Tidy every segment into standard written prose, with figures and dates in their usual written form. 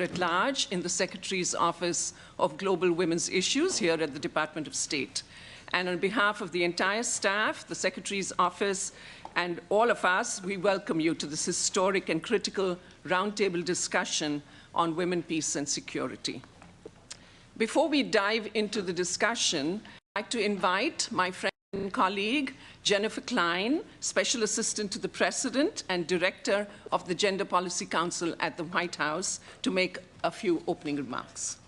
at large in the Secretary's Office of Global Women's Issues here at the Department of State. And on behalf of the entire staff, the Secretary's Office, and all of us, we welcome you to this historic and critical roundtable discussion on women, peace, and security. Before we dive into the discussion, I'd like to invite my friend and colleague, Jennifer Klein, Special Assistant to the President and Director of the Gender Policy Council at the White House, to make a few opening remarks.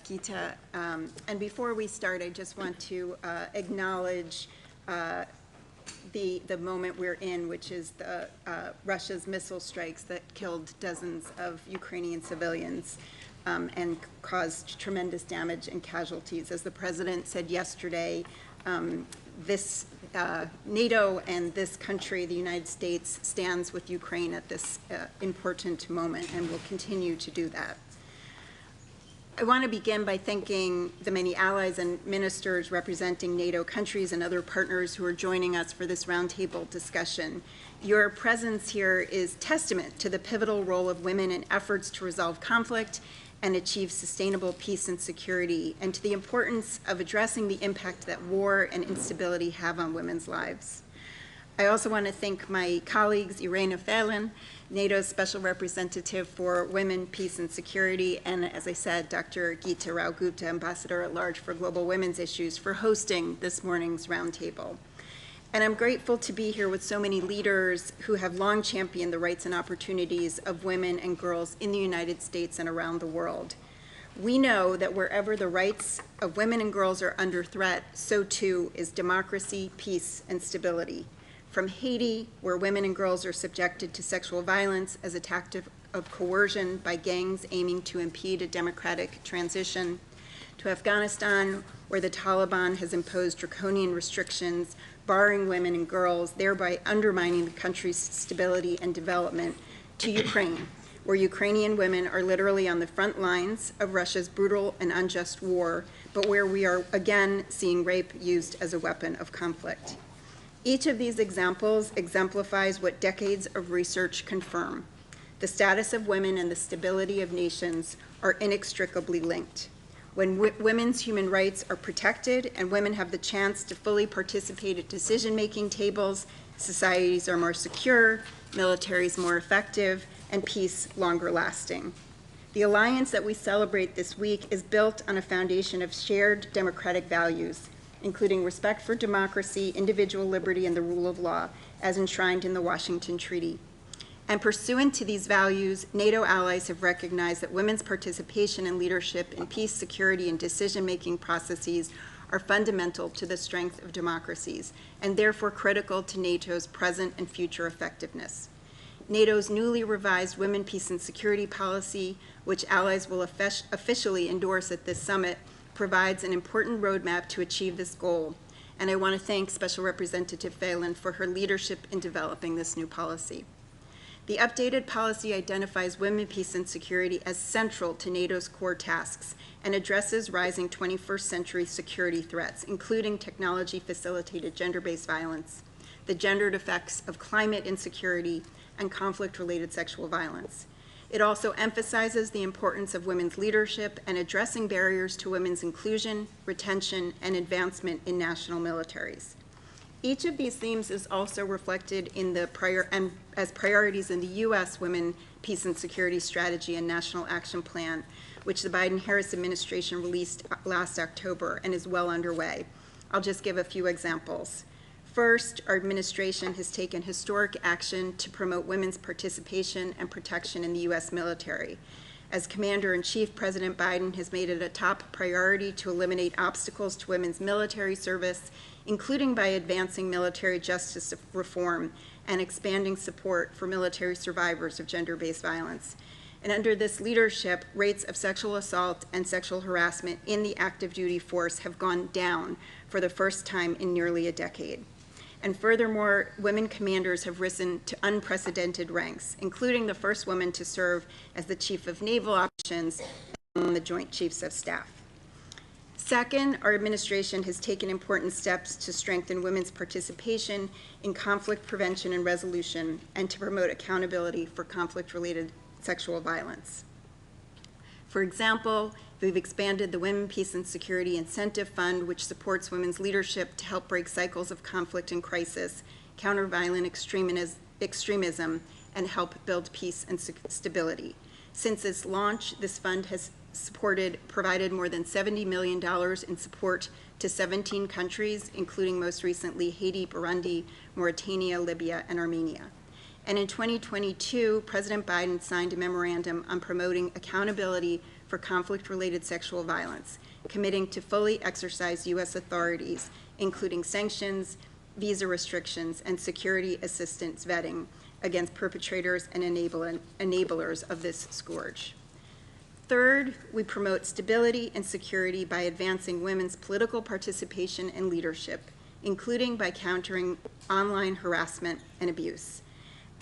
Gita, and before we start, I just want to acknowledge the moment we're in, which is Russia's missile strikes that killed dozens of Ukrainian civilians and caused tremendous damage and casualties. As the President said yesterday, NATO and this country, the United States, stands with Ukraine at this important moment and will continue to do that. I want to begin by thanking the many allies and ministers representing NATO countries and other partners who are joining us for this roundtable discussion. Your presence here is testament to the pivotal role of women in efforts to resolve conflict and achieve sustainable peace and security, and to the importance of addressing the impact that war and instability have on women's lives. I also want to thank my colleagues, Irene Fellin, NATO's Special Representative for Women, Peace, and Security, and as I said, Dr. Gita Rao-Gupta, Ambassador at Large for Global Women's Issues, for hosting this morning's roundtable. And I'm grateful to be here with so many leaders who have long championed the rights and opportunities of women and girls in the United States and around the world. We know that wherever the rights of women and girls are under threat, so too is democracy, peace, and stability. From Haiti, where women and girls are subjected to sexual violence as a tactic of coercion by gangs aiming to impede a democratic transition, to Afghanistan, where the Taliban has imposed draconian restrictions barring women and girls, thereby undermining the country's stability and development, to Ukraine, where Ukrainian women are literally on the front lines of Russia's brutal and unjust war, but where we are again seeing rape used as a weapon of conflict. Each of these examples exemplifies what decades of research confirm. The status of women and the stability of nations are inextricably linked. When women's human rights are protected and women have the chance to fully participate at decision-making tables, societies are more secure, militaries more effective, and peace longer lasting. The alliance that we celebrate this week is built on a foundation of shared democratic values, including respect for democracy, individual liberty, and the rule of law, as enshrined in the Washington Treaty. And pursuant to these values, NATO allies have recognized that women's participation and leadership in peace, security, and decision-making processes are fundamental to the strength of democracies, and therefore critical to NATO's present and future effectiveness. NATO's newly revised Women, Peace, and Security policy, which allies will officially endorse at this summit, provides an important roadmap to achieve this goal. And I want to thank Special Representative Fellin for her leadership in developing this new policy. The updated policy identifies women, peace, and security as central to NATO's core tasks and addresses rising 21st century security threats, including technology-facilitated gender-based violence, the gendered effects of climate insecurity, and conflict-related sexual violence. It also emphasizes the importance of women's leadership and addressing barriers to women's inclusion, retention, and advancement in national militaries. Each of these themes is also reflected in the as priorities in the U.S. Women, Peace, and Security Strategy and National Action Plan, which the Biden-Harris administration released last October and is well underway. I'll just give a few examples. First, our administration has taken historic action to promote women's participation and protection in the U.S. military. As Commander-in-Chief, President Biden has made it a top priority to eliminate obstacles to women's military service, including by advancing military justice reform and expanding support for military survivors of gender-based violence. And under this leadership, rates of sexual assault and sexual harassment in the active duty force have gone down for the first time in nearly a decade. And furthermore, women commanders have risen to unprecedented ranks, including the first woman to serve as the Chief of Naval Operations and the Joint Chiefs of Staff. Second, our administration has taken important steps to strengthen women's participation in conflict prevention and resolution and to promote accountability for conflict-related sexual violence. For example, we've expanded the Women, Peace, and Security Incentive Fund, which supports women's leadership to help break cycles of conflict and crisis, counter violent extremism, and help build peace and stability. Since its launch, this fund has provided more than $70 million in support to 17 countries, including most recently Haiti, Burundi, Mauritania, Libya, and Armenia. And in 2022, President Biden signed a memorandum on promoting accountability for conflict-related sexual violence, committing to fully exercise U.S. authorities, including sanctions, visa restrictions, and security assistance vetting against perpetrators and enablers of this scourge. Third, we promote stability and security by advancing women's political participation and leadership, including by countering online harassment and abuse.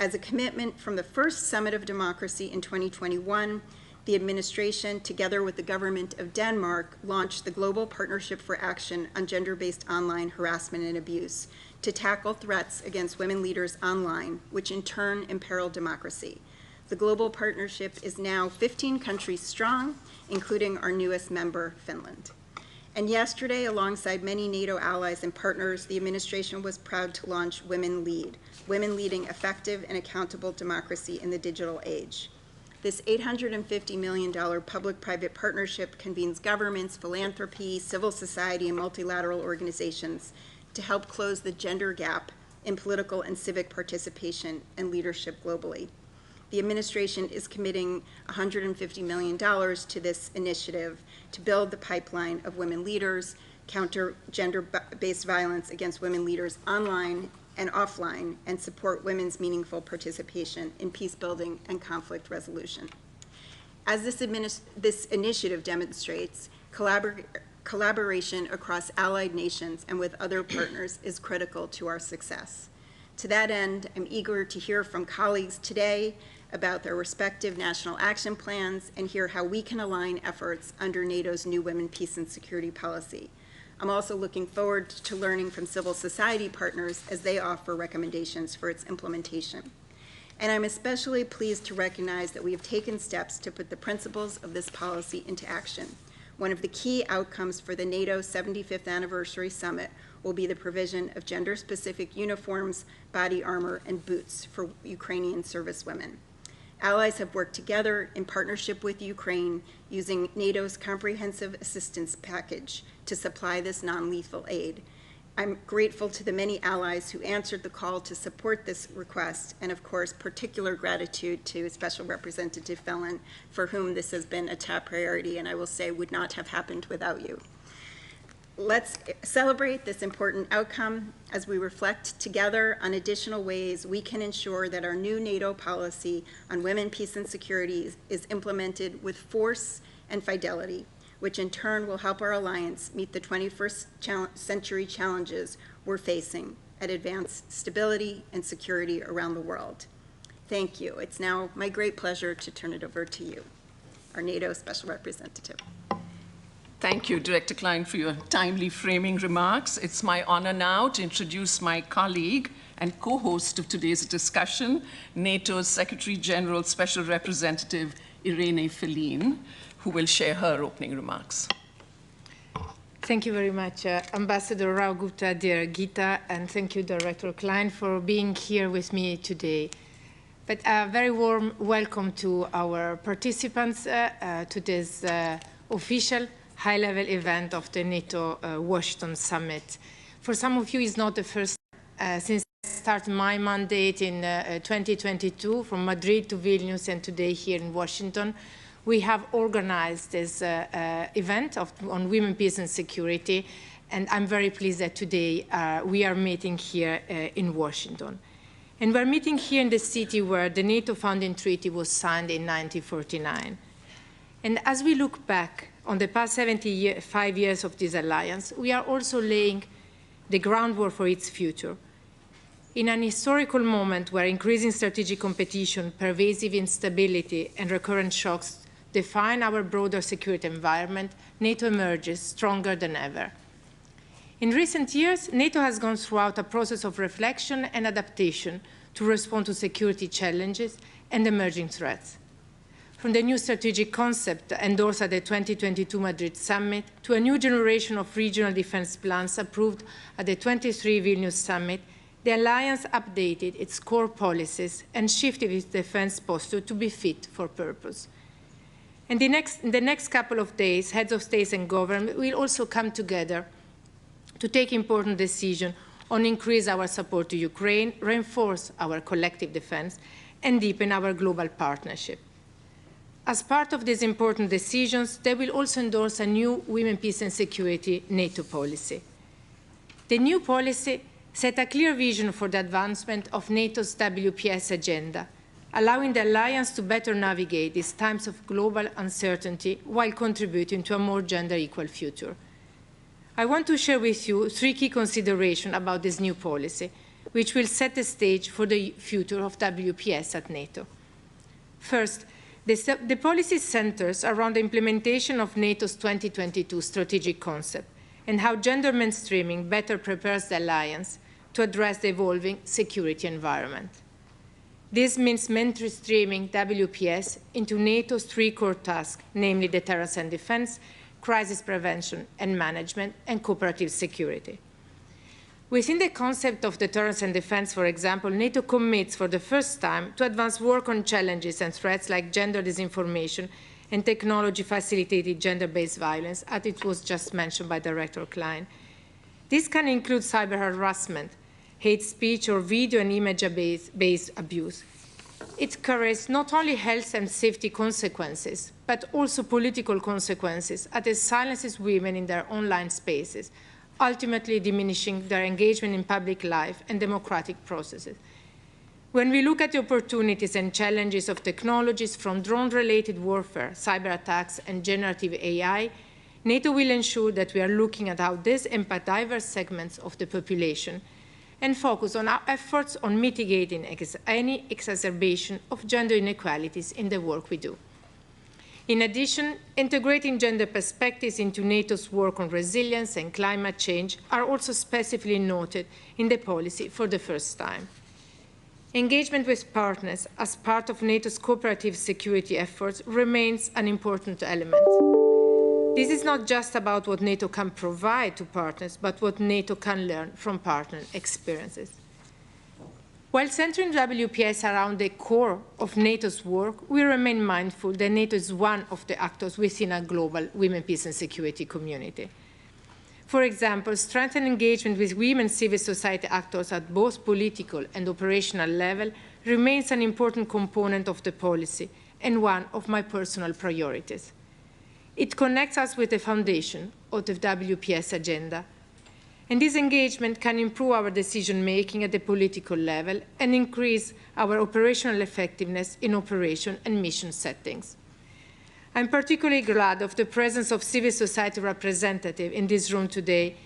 As a commitment from the first Summit of Democracy in 2021, the administration, together with the government of Denmark, launched the Global Partnership for Action on Gender-Based Online Harassment and Abuse to tackle threats against women leaders online, which in turn imperil democracy. The global partnership is now 15 countries strong, including our newest member, Finland. And yesterday, alongside many NATO allies and partners, the administration was proud to launch Women Lead, Women Leading Effective and Accountable Democracy in the Digital Age. This $850 million public-private partnership convenes governments, philanthropy, civil society, and multilateral organizations to help close the gender gap in political and civic participation and leadership globally. The administration is committing $150 million to this initiative to build the pipeline of women leaders, counter gender-based violence against women leaders online and offline, and support women's meaningful participation in peace building and conflict resolution. As this initiative demonstrates, collaboration across allied nations and with other partners is critical to our success. To that end, I'm eager to hear from colleagues today about their respective national action plans and hear how we can align efforts under NATO's new Women, Peace, and Security policy. I'm also looking forward to learning from civil society partners as they offer recommendations for its implementation. And I'm especially pleased to recognize that we have taken steps to put the principles of this policy into action. One of the key outcomes for the NATO 75th Anniversary Summit will be the provision of gender-specific uniforms, body armor, and boots for Ukrainian servicewomen. Allies have worked together in partnership with Ukraine using NATO's comprehensive assistance package to supply this non-lethal aid. I'm grateful to the many allies who answered the call to support this request, and of course, particular gratitude to Special Representative Fellin, for whom this has been a top priority, and I will say would not have happened without you. Let's celebrate this important outcome as we reflect together on additional ways we can ensure that our new NATO policy on women, peace, and security is implemented with force and fidelity, which in turn will help our alliance meet the 21st century challenges we're facing and advance stability and security around the world. Thank you. It's now my great pleasure to turn it over to you, our NATO Special Representative. Thank you, Director Klein, for your timely framing remarks. It's my honor now to introduce my colleague and co-host of today's discussion, NATO's Secretary General Special Representative Irene Fellin, who will share her opening remarks. Thank you very much, Ambassador Rao Gupta, dear Gita, and thank you, Director Klein, for being here with me today. But a very warm welcome to our participants to this official high-level event of the NATO Washington Summit. For some of you, it's not the first since I started my mandate in 2022 from Madrid to Vilnius and today here in Washington. We have organized this event on women, peace, and security, and I'm very pleased that today we are meeting here in Washington. And we're meeting here in the city where the NATO founding treaty was signed in 1949. And as we look back on the past 75 years of this alliance, we are also laying the groundwork for its future. In an historical moment where increasing strategic competition, pervasive instability, and recurrent shocks define our broader security environment, NATO emerges stronger than ever. In recent years, NATO has gone throughout a process of reflection and adaptation to respond to security challenges and emerging threats. From the new strategic concept endorsed at the 2022 Madrid Summit to a new generation of regional defense plans approved at the 23 Vilnius Summit, the alliance updated its core policies and shifted its defense posture to be fit for purpose. In the next couple of days, heads of states and government will also come together to take important decisions on increase our support to Ukraine, reinforce our collective defense, and deepen our global partnership. As part of these important decisions, they will also endorse a new Women, Peace and Security NATO policy. The new policy set a clear vision for the advancement of NATO's WPS agenda, allowing the alliance to better navigate these times of global uncertainty while contributing to a more gender-equal future. I want to share with you 3 key considerations about this new policy, which will set the stage for the future of WPS at NATO. First, the policy centers around the implementation of NATO's 2022 strategic concept and how gender mainstreaming better prepares the alliance to address the evolving security environment. This means mainstreaming WPS into NATO's 3 core tasks, namely deterrence and defense, crisis prevention and management, and cooperative security. Within the concept of deterrence and defense, for example, NATO commits for the first time to advance work on challenges and threats like gender disinformation and technology-facilitated gender-based violence, as it was just mentioned by Director Klein. This can include cyber harassment, hate speech, or video and image-based abuse. It carries not only health and safety consequences, but also political consequences, as it silences women in their online spaces, ultimately diminishing their engagement in public life and democratic processes. When we look at the opportunities and challenges of technologies from drone-related warfare, cyber attacks, and generative AI, NATO will ensure that we are looking at how this impacts diverse segments of the population and focus on our efforts on mitigating any exacerbation of gender inequalities in the work we do. In addition, integrating gender perspectives into NATO's work on resilience and climate change are also specifically noted in the policy for the first time. Engagement with partners as part of NATO's cooperative security efforts remains an important element. This is not just about what NATO can provide to partners, but what NATO can learn from partner experiences. While centering WPS around the core of NATO's work, we remain mindful that NATO is one of the actors within a global women, peace and security community. For example, strengthened engagement with women civil society actors at both political and operational level remains an important component of the policy and one of my personal priorities. It connects us with the foundation of the WPS agenda, and this engagement can improve our decision-making at the political level and increase our operational effectiveness in operation and mission settings. I'm particularly glad of the presence of civil society representatives in this room today,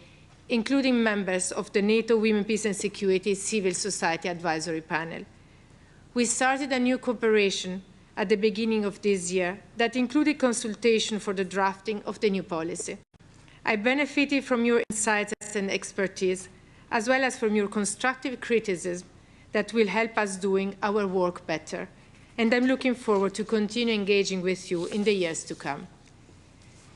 including members of the NATO Women, Peace and Security Civil Society Advisory Panel. We started a new cooperation at the beginning of this year that included consultation for the drafting of the new policy. I benefited from your insights and expertise, as well as from your constructive criticism that will help us doing our work better. And I'm looking forward to continue engaging with you in the years to come.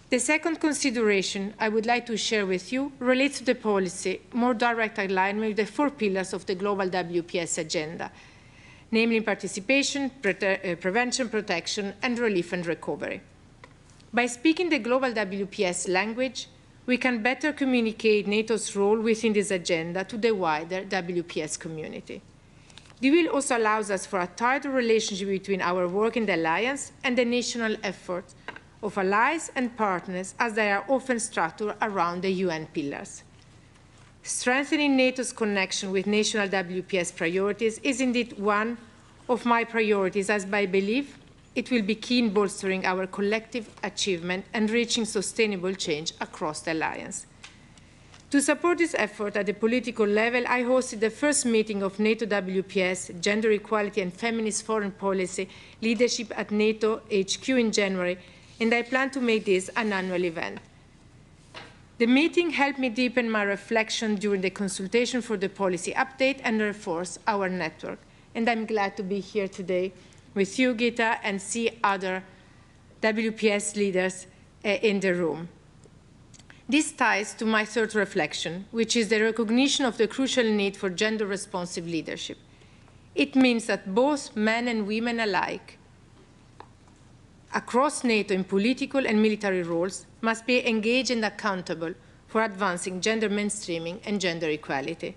The second consideration I would like to share with you relates to the policy, more direct alignment with the 4 pillars of the global WPS agenda, namely participation, prevention, protection, and relief and recovery. By speaking the global WPS language, we can better communicate NATO's role within this agenda to the wider WPS community. This will also allow us for a tighter relationship between our work in the alliance and the national efforts of allies and partners, as they are often structured around the UN pillars. Strengthening NATO's connection with national WPS priorities is indeed one of my priorities, as I believe it will be key in bolstering our collective achievement and reaching sustainable change across the alliance. To support this effort at the political level, I hosted the first meeting of NATO WPS, Gender Equality and Feminist Foreign Policy Leadership at NATO HQ in January, and I plan to make this an annual event. The meeting helped me deepen my reflection during the consultation for the policy update and reinforce our network. And I'm glad to be here today with you, Gita, and see other WPS leaders in the room. This ties to my third reflection, which is the recognition of the crucial need for gender-responsive leadership. It means that both men and women alike, across NATO in political and military roles, must be engaged and accountable for advancing gender mainstreaming and gender equality.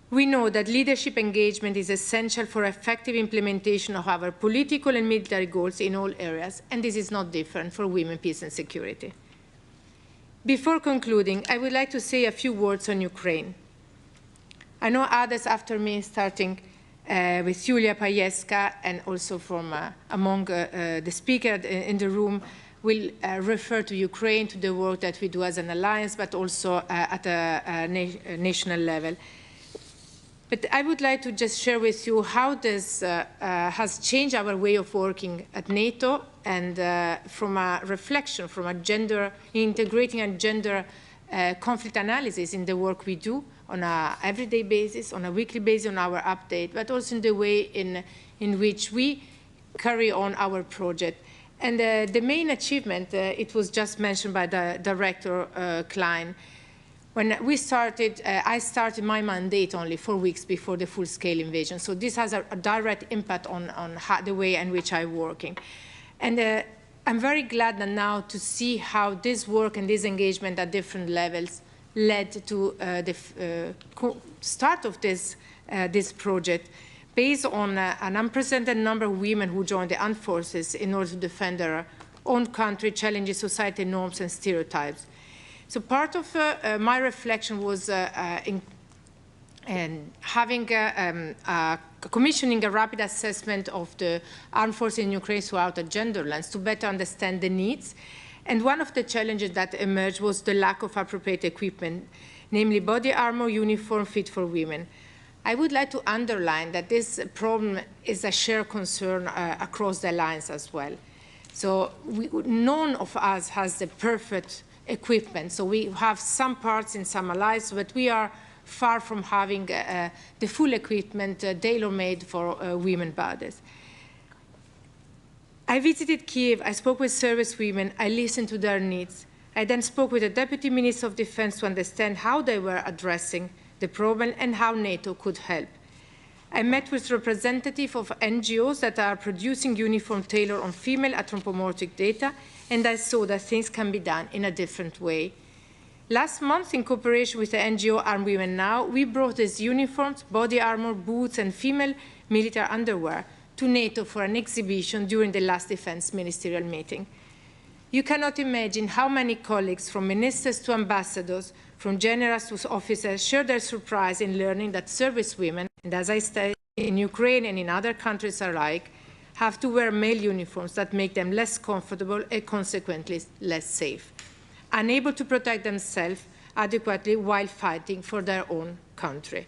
We know that leadership engagement is essential for effective implementation of our political and military goals in all areas, and this is not different for women, peace and security. Before concluding, I would like to say a few words on Ukraine. I know others after me, starting with Julia Pajewska, and also from among the speakers in the room, will refer to Ukraine, to the work that we do as an alliance, but also at a national level. But I would like to just share with you how this has changed our way of working at NATO, and from a reflection, from a gender, integrating a gender conflict analysis in the work we do on an everyday basis, on a weekly basis, on our update, but also in the way in which we carry on our project. And the main achievement, it was just mentioned by the Director Klein. When we started, I started my mandate only 4 weeks before the full-scale invasion. So this has a direct impact on the way in which I'm working. And I'm very glad now to see how this work and this engagement at different levels led to the start of this project, based on an unprecedented number of women who joined the armed forces in order to defend their own country, challenging society norms and stereotypes. So part of my reflection was commissioning a rapid assessment of the armed forces in Ukraine throughout a gender lens to better understand the needs. And one of the challenges that emerged was the lack of appropriate equipment, namely body armor, uniform fit for women. I would like to underline that this problem is a shared concern across the alliance as well. So none of us has the perfect equipment. So we have some parts in some allies, but we are far from having the full equipment tailor-made for women bodies. I visited Kiev, I spoke with service women, I listened to their needs. I then spoke with the Deputy Minister of Defense to understand how they were addressing the problem and how NATO could help. I met with representatives of NGOs that are producing uniform tailored on female anthropomorphic data, and I saw that things can be done in a different way. Last month, in cooperation with the NGO Armed Women Now, we brought these uniforms, body armor, boots, and female military underwear to NATO for an exhibition during the last defense ministerial meeting. You cannot imagine how many colleagues, from ministers to ambassadors, from generals to officers, shared their surprise in learning that service women, and as I said, in Ukraine and in other countries alike, have to wear male uniforms that make them less comfortable and consequently less safe, unable to protect themselves adequately while fighting for their own country.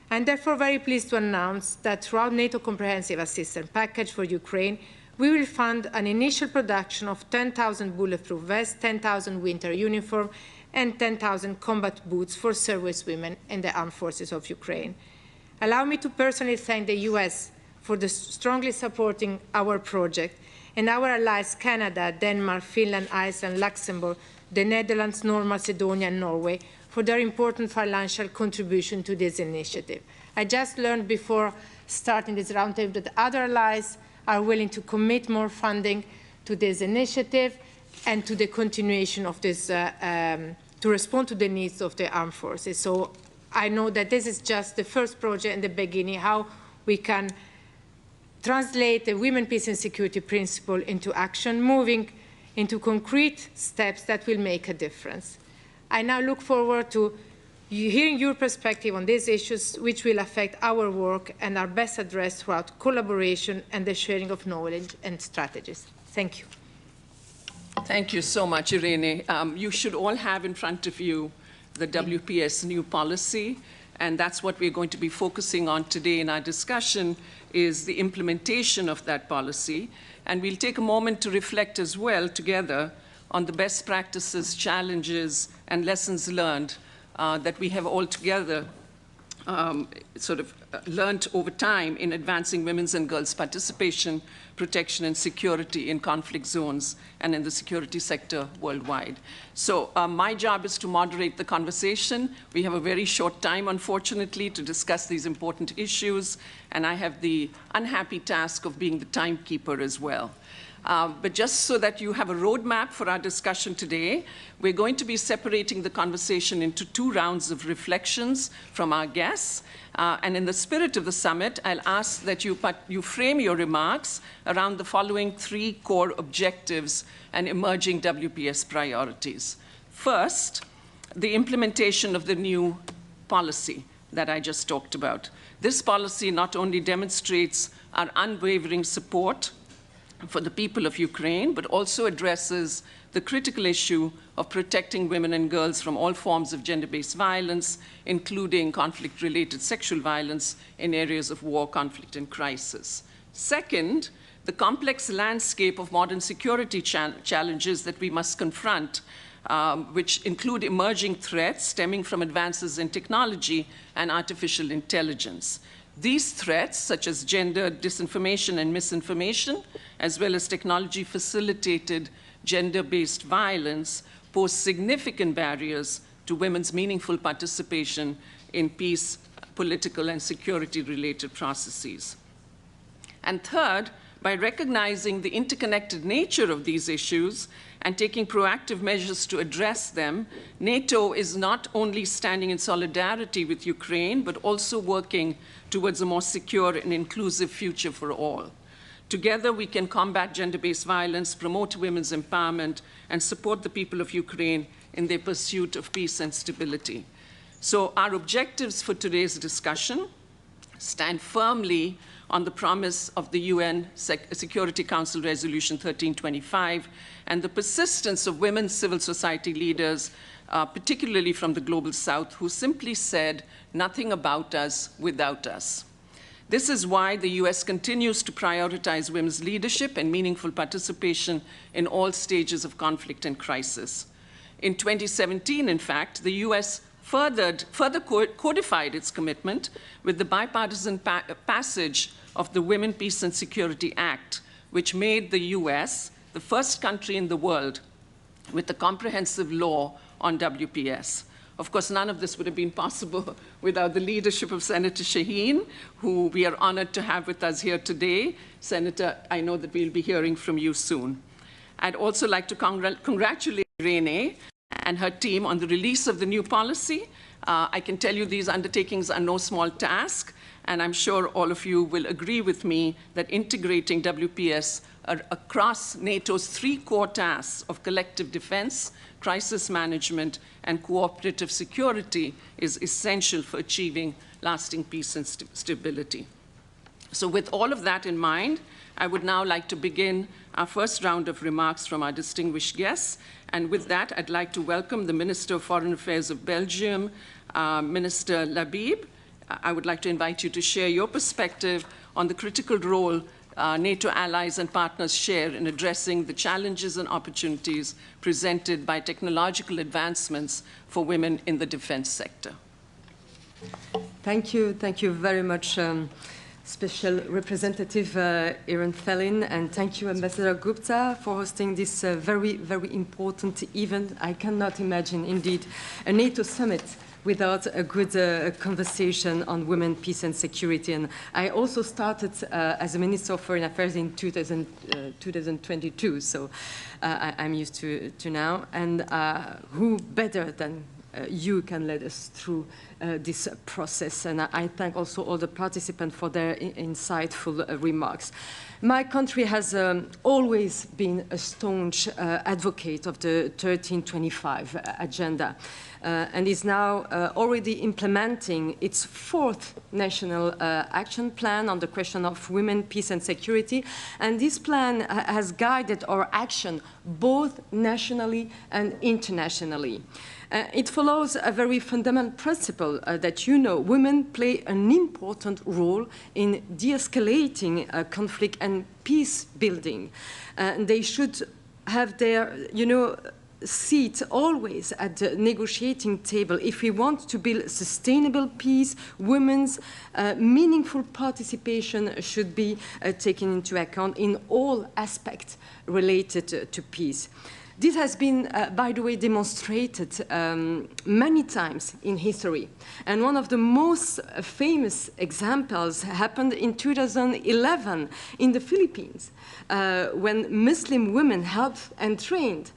I'm therefore very pleased to announce that throughout NATO Comprehensive Assistance Package for Ukraine, we will fund an initial production of 10,000 bulletproof vests, 10,000 winter uniforms, and 10,000 combat boots for service women in the armed forces of Ukraine. Allow me to personally thank the US for strongly supporting our project, and our allies Canada, Denmark, Finland, Iceland, Luxembourg, the Netherlands, North Macedonia, and Norway for their important financial contribution to this initiative. I just learned before starting this roundtable that other allies are willing to commit more funding to this initiative and to the continuation of this, to respond to the needs of the armed forces. So I know that this is just the first project in the beginning, how we can translate the women, peace and security principle into action, moving into concrete steps that will make a difference. I now look forward to hearing your perspective on these issues, which will affect our work and are best addressed throughout collaboration and the sharing of knowledge and strategies. Thank you. Thank you so much, Irene. You should all have in front of you the WPS new policy, and that's what we're going to be focusing on today in our discussion, is the implementation of that policy. And we'll take a moment to reflect as well together on the best practices, challenges, and lessons learned that we have all together learned over time in advancing women's and girls' participation, protection, and security in conflict zones and in the security sector worldwide. So my job is to moderate the conversation. We have a very short time, unfortunately, to discuss these important issues, and I have the unhappy task of being the timekeeper as well. But just so that you have a roadmap for our discussion today, we're going to be separating the conversation into 2 rounds of reflections from our guests. And in the spirit of the summit, I'll ask that you frame your remarks around the following 3 core objectives and emerging WPS priorities. First, the implementation of the new policy that I just talked about. This policy not only demonstrates our unwavering support for the people of Ukraine, but also addresses the critical issue of protecting women and girls from all forms of gender-based violence, including conflict-related sexual violence in areas of war, conflict, and crisis. Second, the complex landscape of modern security challenges that we must confront, which include emerging threats stemming from advances in technology and artificial intelligence. These threats, such as gender disinformation and misinformation, as well as technology-facilitated gender-based violence, pose significant barriers to women's meaningful participation in peace, political, and security-related processes. And third, by recognizing the interconnected nature of these issues and taking proactive measures to address them, NATO is not only standing in solidarity with Ukraine, but also working towards a more secure and inclusive future for all. Together, we can combat gender-based violence, promote women's empowerment, and support the people of Ukraine in their pursuit of peace and stability. So our objectives for today's discussion stand firmly on the promise of the UN Security Council Resolution 1325 and the persistence of women civil society leaders, particularly from the Global South, who simply said, "Nothing about us without us." This is why the US continues to prioritize women's leadership and meaningful participation in all stages of conflict and crisis. In 2017, in fact, the US further codified its commitment with the bipartisan passage of the Women, Peace and Security Act, which made the US the first country in the world with a comprehensive law on WPS. Of course, none of this would have been possible without the leadership of Senator Shaheen, who we are honored to have with us here today. Senator, I know that we'll be hearing from you soon. I'd also like to congratulate Irene and her team on the release of the new policy. I can tell you these undertakings are no small task, and I'm sure all of you will agree with me that integrating WPS across NATO's 3 core tasks of collective defense, crisis management, and cooperative security is essential for achieving lasting peace and stability. So with all of that in mind, I would now like to begin our first round of remarks from our distinguished guests. And with that, I'd like to welcome the Minister of Foreign Affairs of Belgium, Minister Labib. I would like to invite you to share your perspective on the critical role NATO allies and partners share in addressing the challenges and opportunities presented by technological advancements for women in the defense sector. Thank you very much, Special Representative Irene Fellin, and thank you, Ambassador Gupta, for hosting this very, very important event. I cannot imagine, indeed, a NATO summit without a good conversation on women, peace and security. And I also started as a Minister of Foreign Affairs in 2022, so I'm used to now. And who better than you can lead us through this process. And I thank also all the participants for their insightful remarks. My country has always been a staunch advocate of the 1325 agenda and is now already implementing its 4th national action plan on the question of women, peace and security. And this plan has guided our action both nationally and internationally. It follows a very fundamental principle that women play an important role in de-escalating conflict and peace building. They should have their, seat always at the negotiating table. If we want to build sustainable peace, women's meaningful participation should be taken into account in all aspects related to peace. This has been, by the way, demonstrated many times in history. And one of the most famous examples happened in 2011 in the Philippines, when Muslim women helped and trained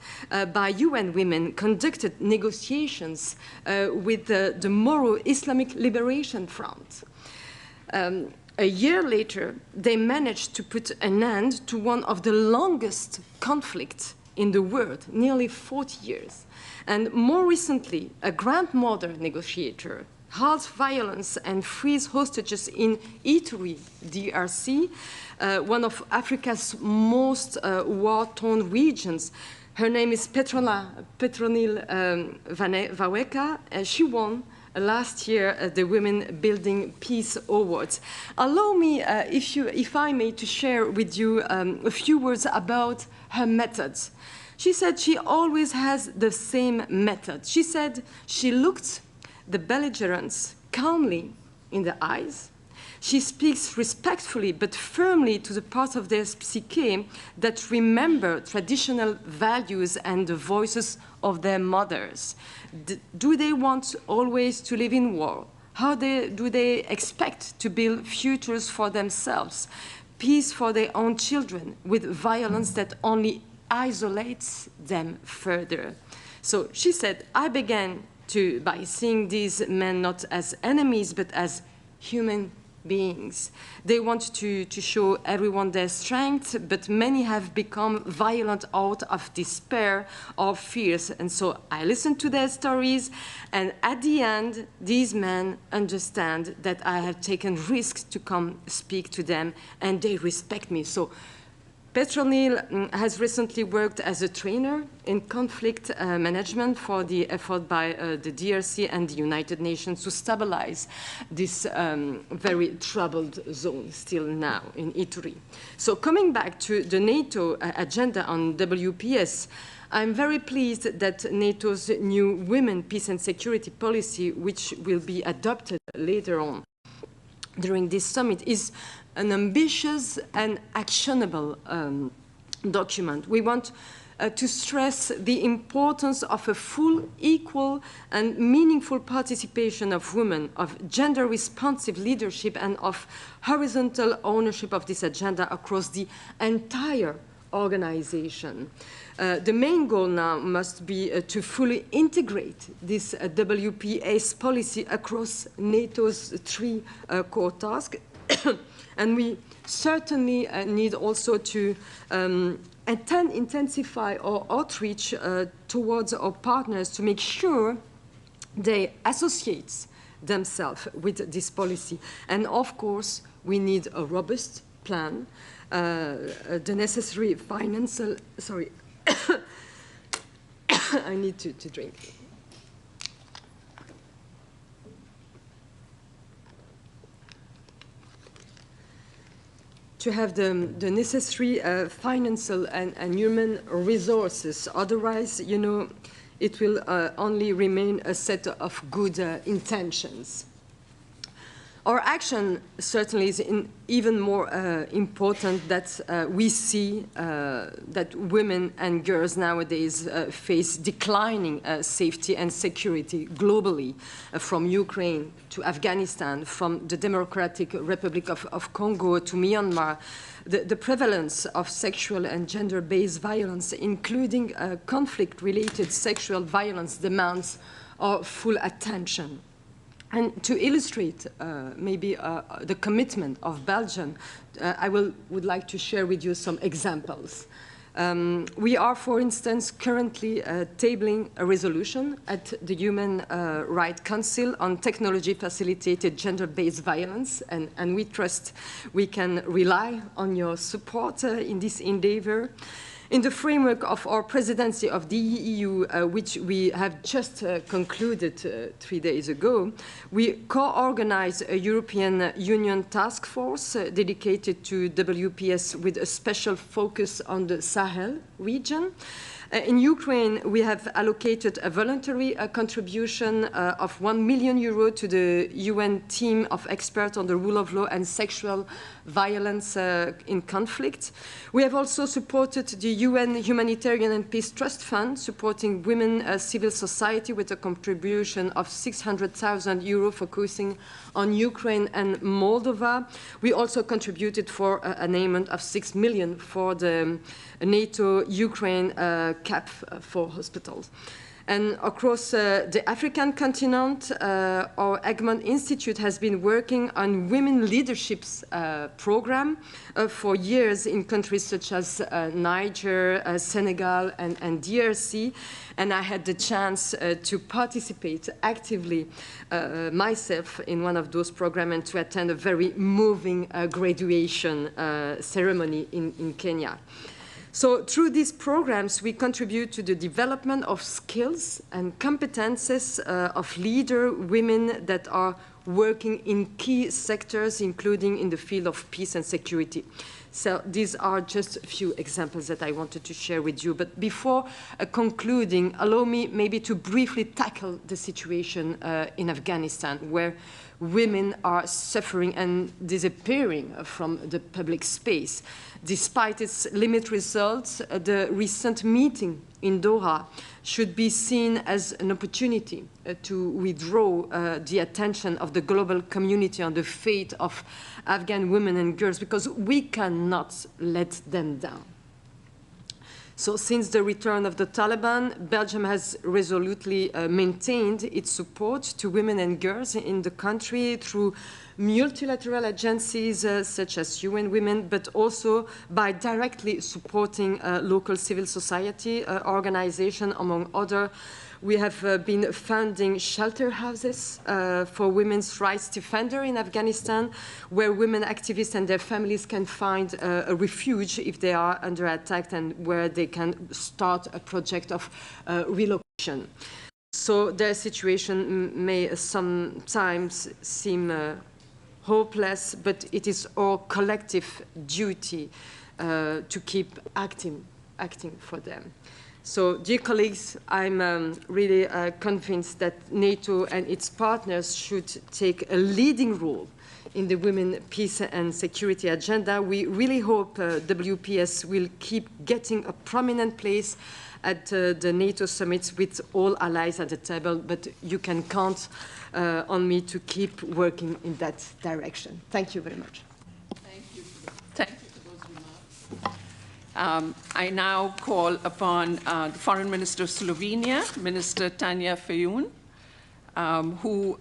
by UN women conducted negotiations with the Moro Islamic Liberation Front. A year later, they managed to put an end to one of the longest conflicts in the world, nearly 40 years. And more recently, a grandmother negotiator halts violence and frees hostages in Ituri, DRC, one of Africa's most war-torn regions. Her name is Petronil Vaweka. She won last year the Women Building Peace Awards. Allow me, if I may, to share with you a few words about her methods. She said she always has the same method. She said she looked the belligerents calmly in the eyes. She speaks respectfully but firmly to the parts of their psyche that remember traditional values and the voices of their mothers. Do they want always to live in war? How do they expect to build futures for themselves, peace for their own children, with violence that only isolates them further? So she said, I began by seeing these men not as enemies, but as human beings. They want to show everyone their strength, but many have become violent out of despair or fears. And so I listened to their stories, and at the end, these men understand that I have taken risks to come speak to them, and they respect me. So Petronil has recently worked as a trainer in conflict management for the effort by the DRC and the United Nations to stabilize this very troubled zone still now in Ituri. So coming back to the NATO agenda on WPS, I'm very pleased that NATO's new Women, Peace and Security policy, which will be adopted later on during this summit, is an ambitious and actionable document. We want to stress the importance of a full, equal, and meaningful participation of women, of gender-responsive leadership, and of horizontal ownership of this agenda across the entire organization. The main goal now must be to fully integrate this WPS policy across NATO's 3 core tasks. And we certainly need also to intensify our outreach towards our partners to make sure they associate themselves with this policy. And of course, we need a robust plan, the necessary financial, sorry, I need to drink. To have the necessary financial and human resources. Otherwise, it will only remain a set of good intentions. Our action certainly is even more important that we see that women and girls nowadays face declining safety and security globally, from Ukraine to Afghanistan, from the Democratic Republic of Congo to Myanmar. The prevalence of sexual and gender-based violence, including conflict-related sexual violence, demands our full attention. And to illustrate maybe the commitment of Belgium, I would like to share with you some examples. We are, for instance, currently tabling a resolution at the Human Rights Council on technology-facilitated gender-based violence, and we trust we can rely on your support in this endeavor. In the framework of our presidency of the EU, which we have just concluded 3 days ago, we co-organized a European Union task force dedicated to WPS with a special focus on the Sahel region. In Ukraine, we have allocated a voluntary contribution of €1 million to the UN team of experts on the rule of law and sexual violence in conflict. We have also supported the UN Humanitarian and Peace Trust Fund, supporting women civil society with a contribution of €600,000 focusing on Ukraine and Moldova. We also contributed for an payment of €6 million for the NATO Ukraine cap for hospitals. And across the African continent, our Egmont Institute has been working on women leaderships program for years in countries such as Niger, Senegal, and DRC. And I had the chance to participate actively myself in one of those programs and to attend a very moving graduation ceremony in Kenya. So through these programs, we contribute to the development of skills and competences of leader women that are working in key sectors, including in the field of peace and security. So these are just a few examples that I wanted to share with you. But before concluding, allow me maybe to briefly tackle the situation in Afghanistan, where women are suffering and disappearing from the public space. Despite its limited results, the recent meeting in Doha should be seen as an opportunity to withdraw the attention of the global community on the fate of Afghan women and girls, because we cannot let them down. So since the return of the Taliban, Belgium has resolutely maintained its support to women and girls in the country through multilateral agencies such as UN Women, but also by directly supporting local civil society organizations, among others. We have been funding shelter houses for women's rights defenders in Afghanistan, where women activists and their families can find a refuge if they are under attack, and where they can start a project of relocation. So their situation may sometimes seem hopeless, but it is our collective duty to keep acting for them. So, dear colleagues, I'm really convinced that NATO and its partners should take a leading role in the women, peace and security agenda. We really hope WPS will keep getting a prominent place at the NATO Summit with all allies at the table, but you can count on me to keep working in that direction. Thank you very much. Thank you for those remarks. I now call upon the Foreign Minister of Slovenia, Minister Tanja Fajon, who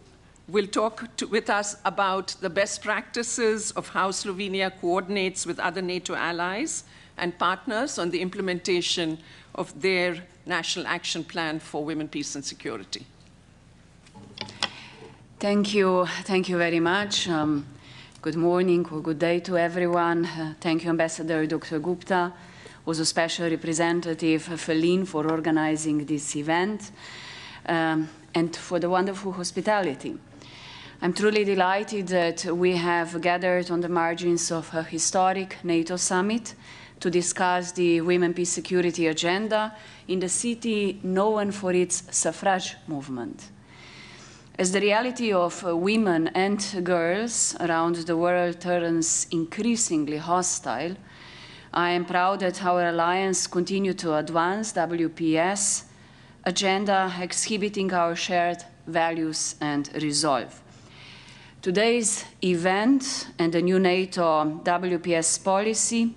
will talk with us about the best practices of how Slovenia coordinates with other NATO allies and partners on the implementation of their National Action Plan for Women, Peace and Security. Thank you very much. Good morning or good day to everyone. Thank you, Ambassador Dr. Gupta, also Special Representative Fellin, for organizing this event and for the wonderful hospitality. I'm truly delighted that we have gathered on the margins of a historic NATO summit to discuss the Women, Peace, Security agenda in the city known for its suffrage movement. As the reality of women and girls around the world turns increasingly hostile, I am proud that our alliance continues to advance WPS agenda, exhibiting our shared values and resolve. Today's event and the new NATO WPS policy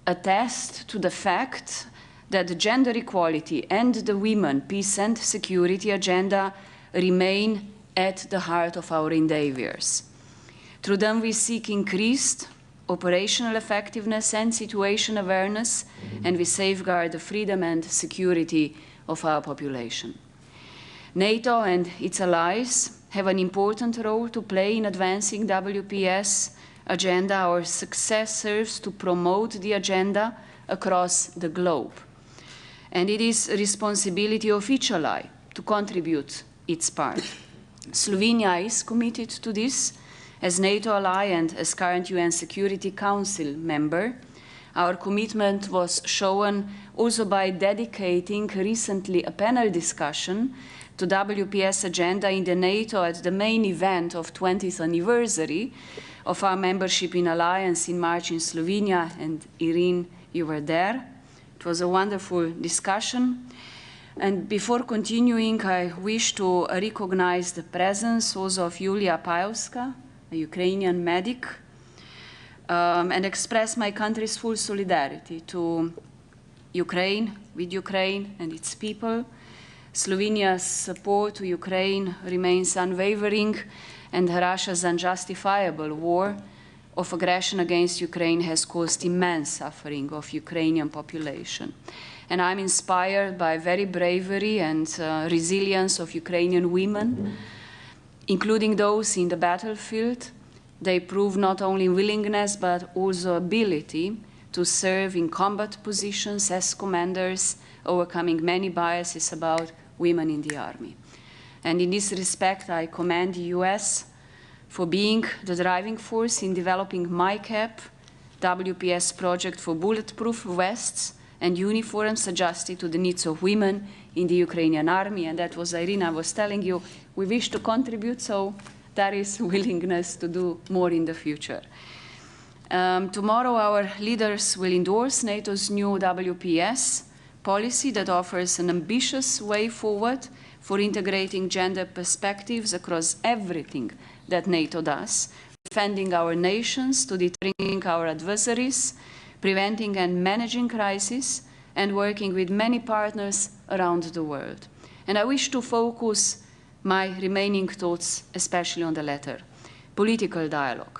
attest to the fact that the gender equality and the Women, Peace and Security agenda remain at the heart of our endeavors. Through them, we seek increased operational effectiveness and situation awareness, and we safeguard the freedom and security of our population. NATO and its allies have an important role to play in advancing WPS agenda. Our success serves to promote the agenda across the globe. And it is a responsibility of each ally to contribute its part. Slovenia is committed to this. As NATO ally and as current UN Security Council member, our commitment was shown also by dedicating recently a panel discussion to WPS agenda in the NATO at the main event of 20th anniversary of our membership in Alliance in March in Slovenia, and Irene, you were there. It was a wonderful discussion. And before continuing, I wish to recognize the presence also of Yulia Payovska, a Ukrainian medic, and express my country's full solidarity to Ukraine, with Ukraine and its people. Slovenia's support to Ukraine remains unwavering, and Russia's unjustifiable war of aggression against Ukraine has caused immense suffering of Ukrainian population. And I'm inspired by very bravery and resilience of Ukrainian women, including those in the battlefield. They prove not only willingness, but also ability to serve in combat positions as commanders, overcoming many biases about women in the army. And in this respect, I commend the US for being the driving force in developing MyCap, WPS project for bulletproof vests and uniforms adjusted to the needs of women in the Ukrainian army. And that was, Irene, I was telling you, we wish to contribute, so there is willingness to do more in the future. Tomorrow, our leaders will endorse NATO's new WPS policy that offers an ambitious way forward for integrating gender perspectives across everything that NATO does, defending our nations, to deterring our adversaries, preventing and managing crises, and working with many partners around the world. And I wish to focus my remaining thoughts especially on the latter: political dialogue.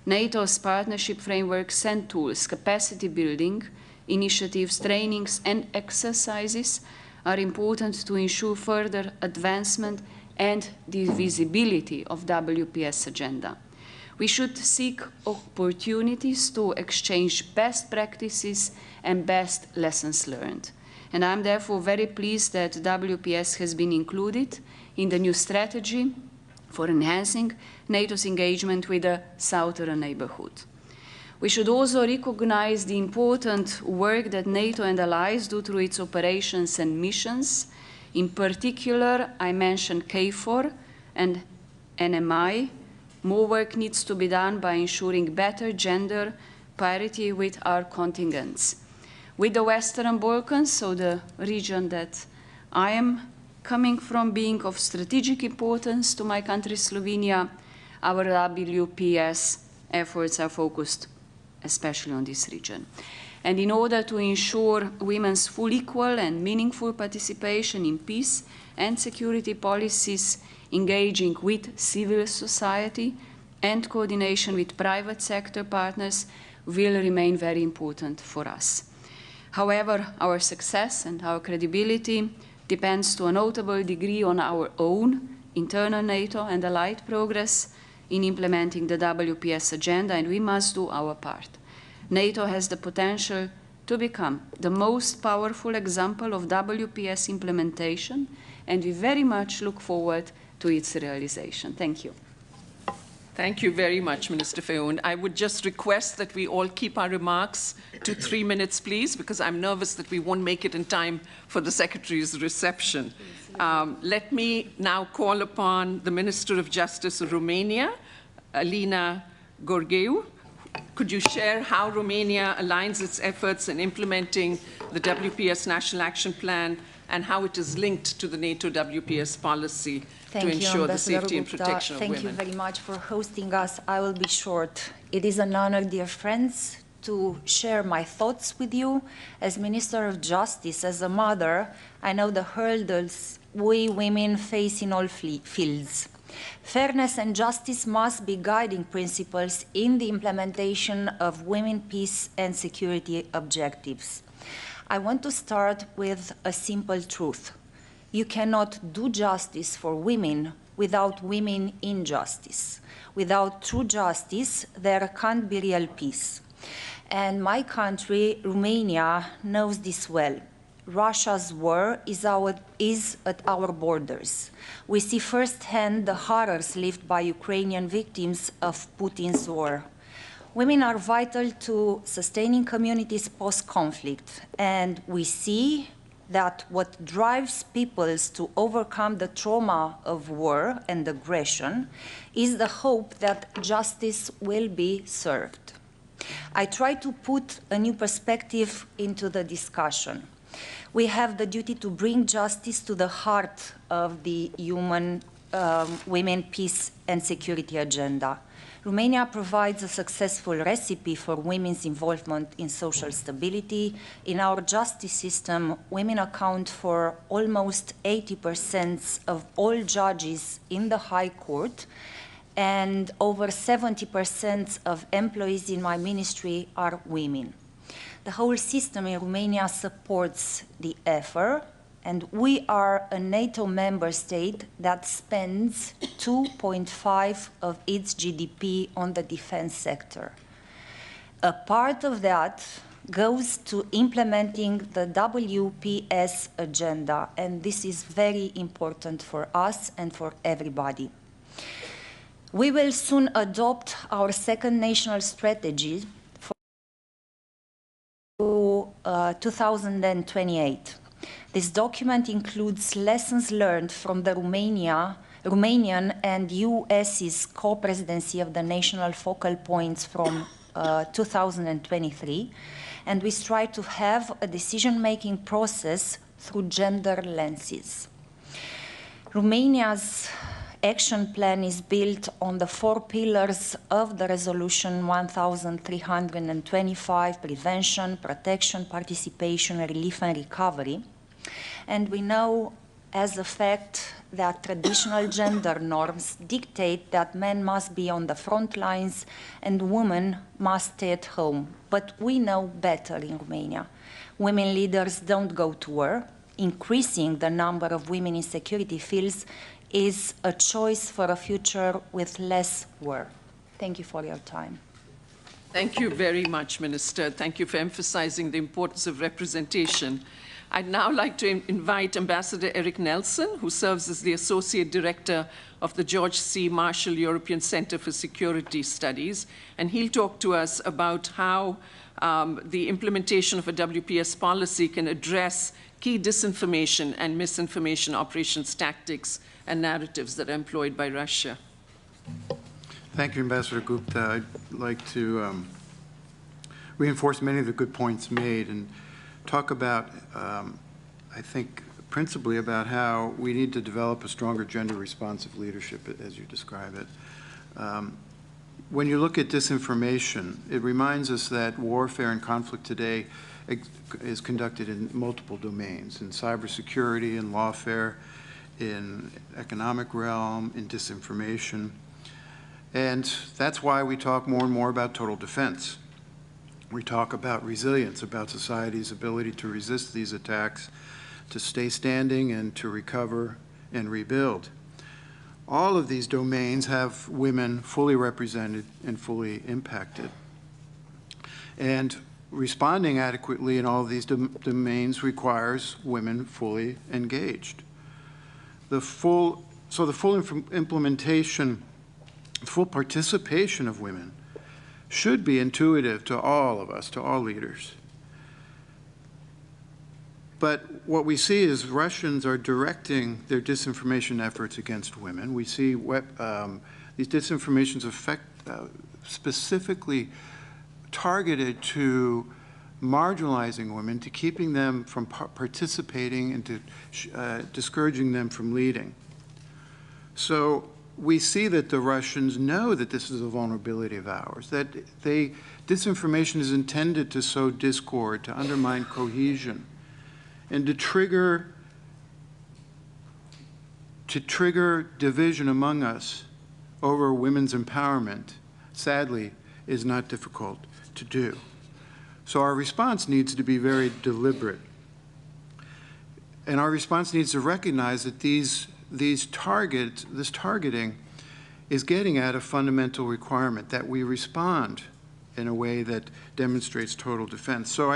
NATO's partnership frameworks and tools, capacity building, initiatives, trainings, and exercises are important to ensure further advancement and the visibility of WPS agenda. We should seek opportunities to exchange best practices and best lessons learned. And I'm therefore very pleased that WPS has been included in the new strategy for enhancing NATO's engagement with the southern neighborhood. We should also recognize the important work that NATO and allies do through its operations and missions. In particular, I mentioned KFOR and NMI. More work needs to be done by ensuring better gender parity with our contingents. With the Western Balkans, so the region that I am coming from, being of strategic importance to my country, Slovenia, our WPS efforts are focused especially on this region. And in order to ensure women's full, equal, and meaningful participation in peace and security policies, engaging with civil society and coordination with private sector partners will remain very important for us. However, our success and our credibility depends to a notable degree on our own internal NATO and allied progress in implementing the WPS agenda, and we must do our part. NATO has the potential to become the most powerful example of WPS implementation, and we very much look forward to its realization. Thank you. Thank you very much, Minister Fellin. I would just request that we all keep our remarks to 3 minutes, please, because I'm nervous that we won't make it in time for the Secretary's reception. Let me now call upon the Minister of Justice of Romania, Alina Gorgheu. Could you share how Romania aligns its efforts in implementing the WPS National Action Plan and how it is linked to the NATO WPS policy to ensure the safety and protection of women? Thank you very much for hosting us. I will be short. It is an honor, dear friends, to share my thoughts with you. As Minister of Justice, as a mother, I know the hurdles we women face in all fields. Fairness and justice must be guiding principles in the implementation of women, peace, and security objectives. I want to start with a simple truth. You cannot do justice for women without women in justice. Without true justice, there can't be real peace. And my country, Romania, knows this well. Russia's war is at our borders. We see firsthand the horrors lived by Ukrainian victims of Putin's war. Women are vital to sustaining communities post-conflict, and we see that what drives peoples to overcome the trauma of war and aggression is the hope that justice will be served. I try to put a new perspective into the discussion. We have the duty to bring justice to the heart of the human women, peace, and security agenda. Romania provides a successful recipe for women's involvement in social stability. In our justice system, women account for almost 80% of all judges in the High Court, and over 70% of employees in my ministry are women. The whole system in Romania supports the effort, and we are a NATO member state that spends 2.5% of its GDP on the defense sector. A part of that goes to implementing the WPS agenda, and this is very important for us and for everybody. We will soon adopt our second national strategy for 2028. This document includes lessons learned from the Romanian and US's co-presidency of the national focal points from 2023, and we strive to have a decision-making process through gender lenses. Romania's action plan is built on the 4 pillars of the Resolution 1325, prevention, protection, participation, relief, and recovery. And we know as a fact that traditional gender norms dictate that men must be on the front lines and women must stay at home. But we know better in Romania. Women leaders don't go to war. Increasing the number of women in security fields is a choice for a future with less war. Thank you for your time. Thank you very much, Minister. Thank you for emphasizing the importance of representation. I'd now like to invite Ambassador Eric Nelson, who serves as the Associate Director of the George C. Marshall European Center for Security Studies, and he'll talk to us about how the implementation of a WPS policy can address key disinformation and misinformation operations tactics and narratives that are employed by Russia. Thank you, Ambassador Gupta. I'd like to reinforce many of the good points made and talk about, I think, principally about how we need to develop a stronger gender-responsive leadership, as you describe it. When you look at disinformation, it reminds us that warfare and conflict today is conducted in multiple domains, in cybersecurity, in lawfare, in economic realm, in disinformation. And that's why we talk more and more about total defense. We talk about resilience, about society's ability to resist these attacks, to stay standing and to recover and rebuild. All of these domains have women fully represented and fully impacted. And responding adequately in all of these domains requires women fully engaged. The full implementation, full participation of women should be intuitive to all of us, to all leaders. But what we see is Russians are directing their disinformation efforts against women. We see these disinformations specifically targeted to marginalizing women, to keeping them from participating and to discouraging them from leading. So we see that the Russians know that this is a vulnerability of ours, that disinformation is intended to sow discord, to undermine cohesion, and to trigger to trigger division among us over women's empowerment, sadly, is not difficult to do. So our response needs to be very deliberate. And our response needs to recognize that this targeting is getting at a fundamental requirement, that we respond in a way that demonstrates total defense. So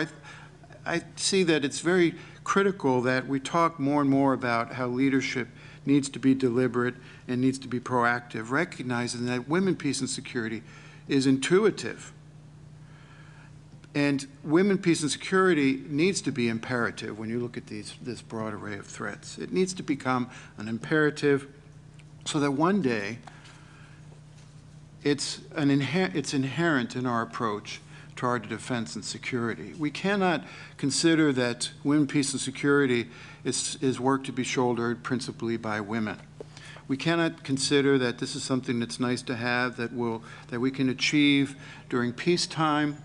I see that it's very critical that we talk more and more about how leadership needs to be deliberate and needs to be proactive, recognizing that women, peace, and security is intuitive. And women, peace, and security needs to be imperative when you look at this broad array of threats. It needs to become an imperative so that one day it's inherent in our approach to our defense and security. We cannot consider that women, peace, and security is work to be shouldered principally by women. We cannot consider that this is something that's nice to have, that we can achieve during peacetime,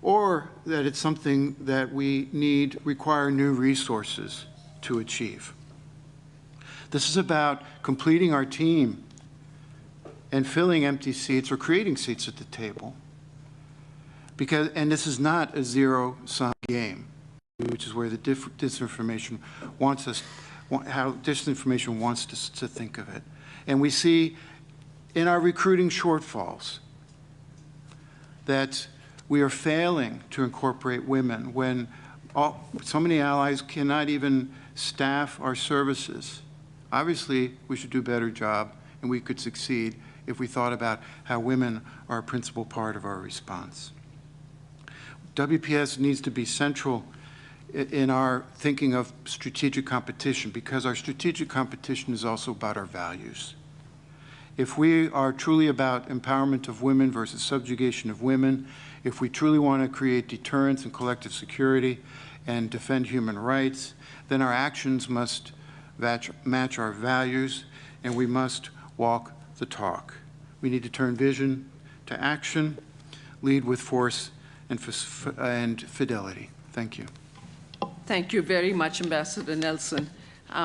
or that it's something that we require new resources to achieve. This is about completing our team and filling empty seats or creating seats at the table. And this is not a zero-sum game, which is where the disinformation wants us, how disinformation wants us to think of it. And we see in our recruiting shortfalls that we are failing to incorporate women when so many allies cannot even staff our services. Obviously, we should do a better job, and we could succeed if we thought about how women are a principal part of our response. WPS needs to be central in our thinking of strategic competition, because our strategic competition is also about our values. If we are truly about empowerment of women versus subjugation of women, if we truly want to create deterrence and collective security and defend human rights, then our actions must match our values, and we must walk the talk. We need to turn vision to action, lead with force and fidelity. Thank you. Thank you very much, Ambassador Nelson.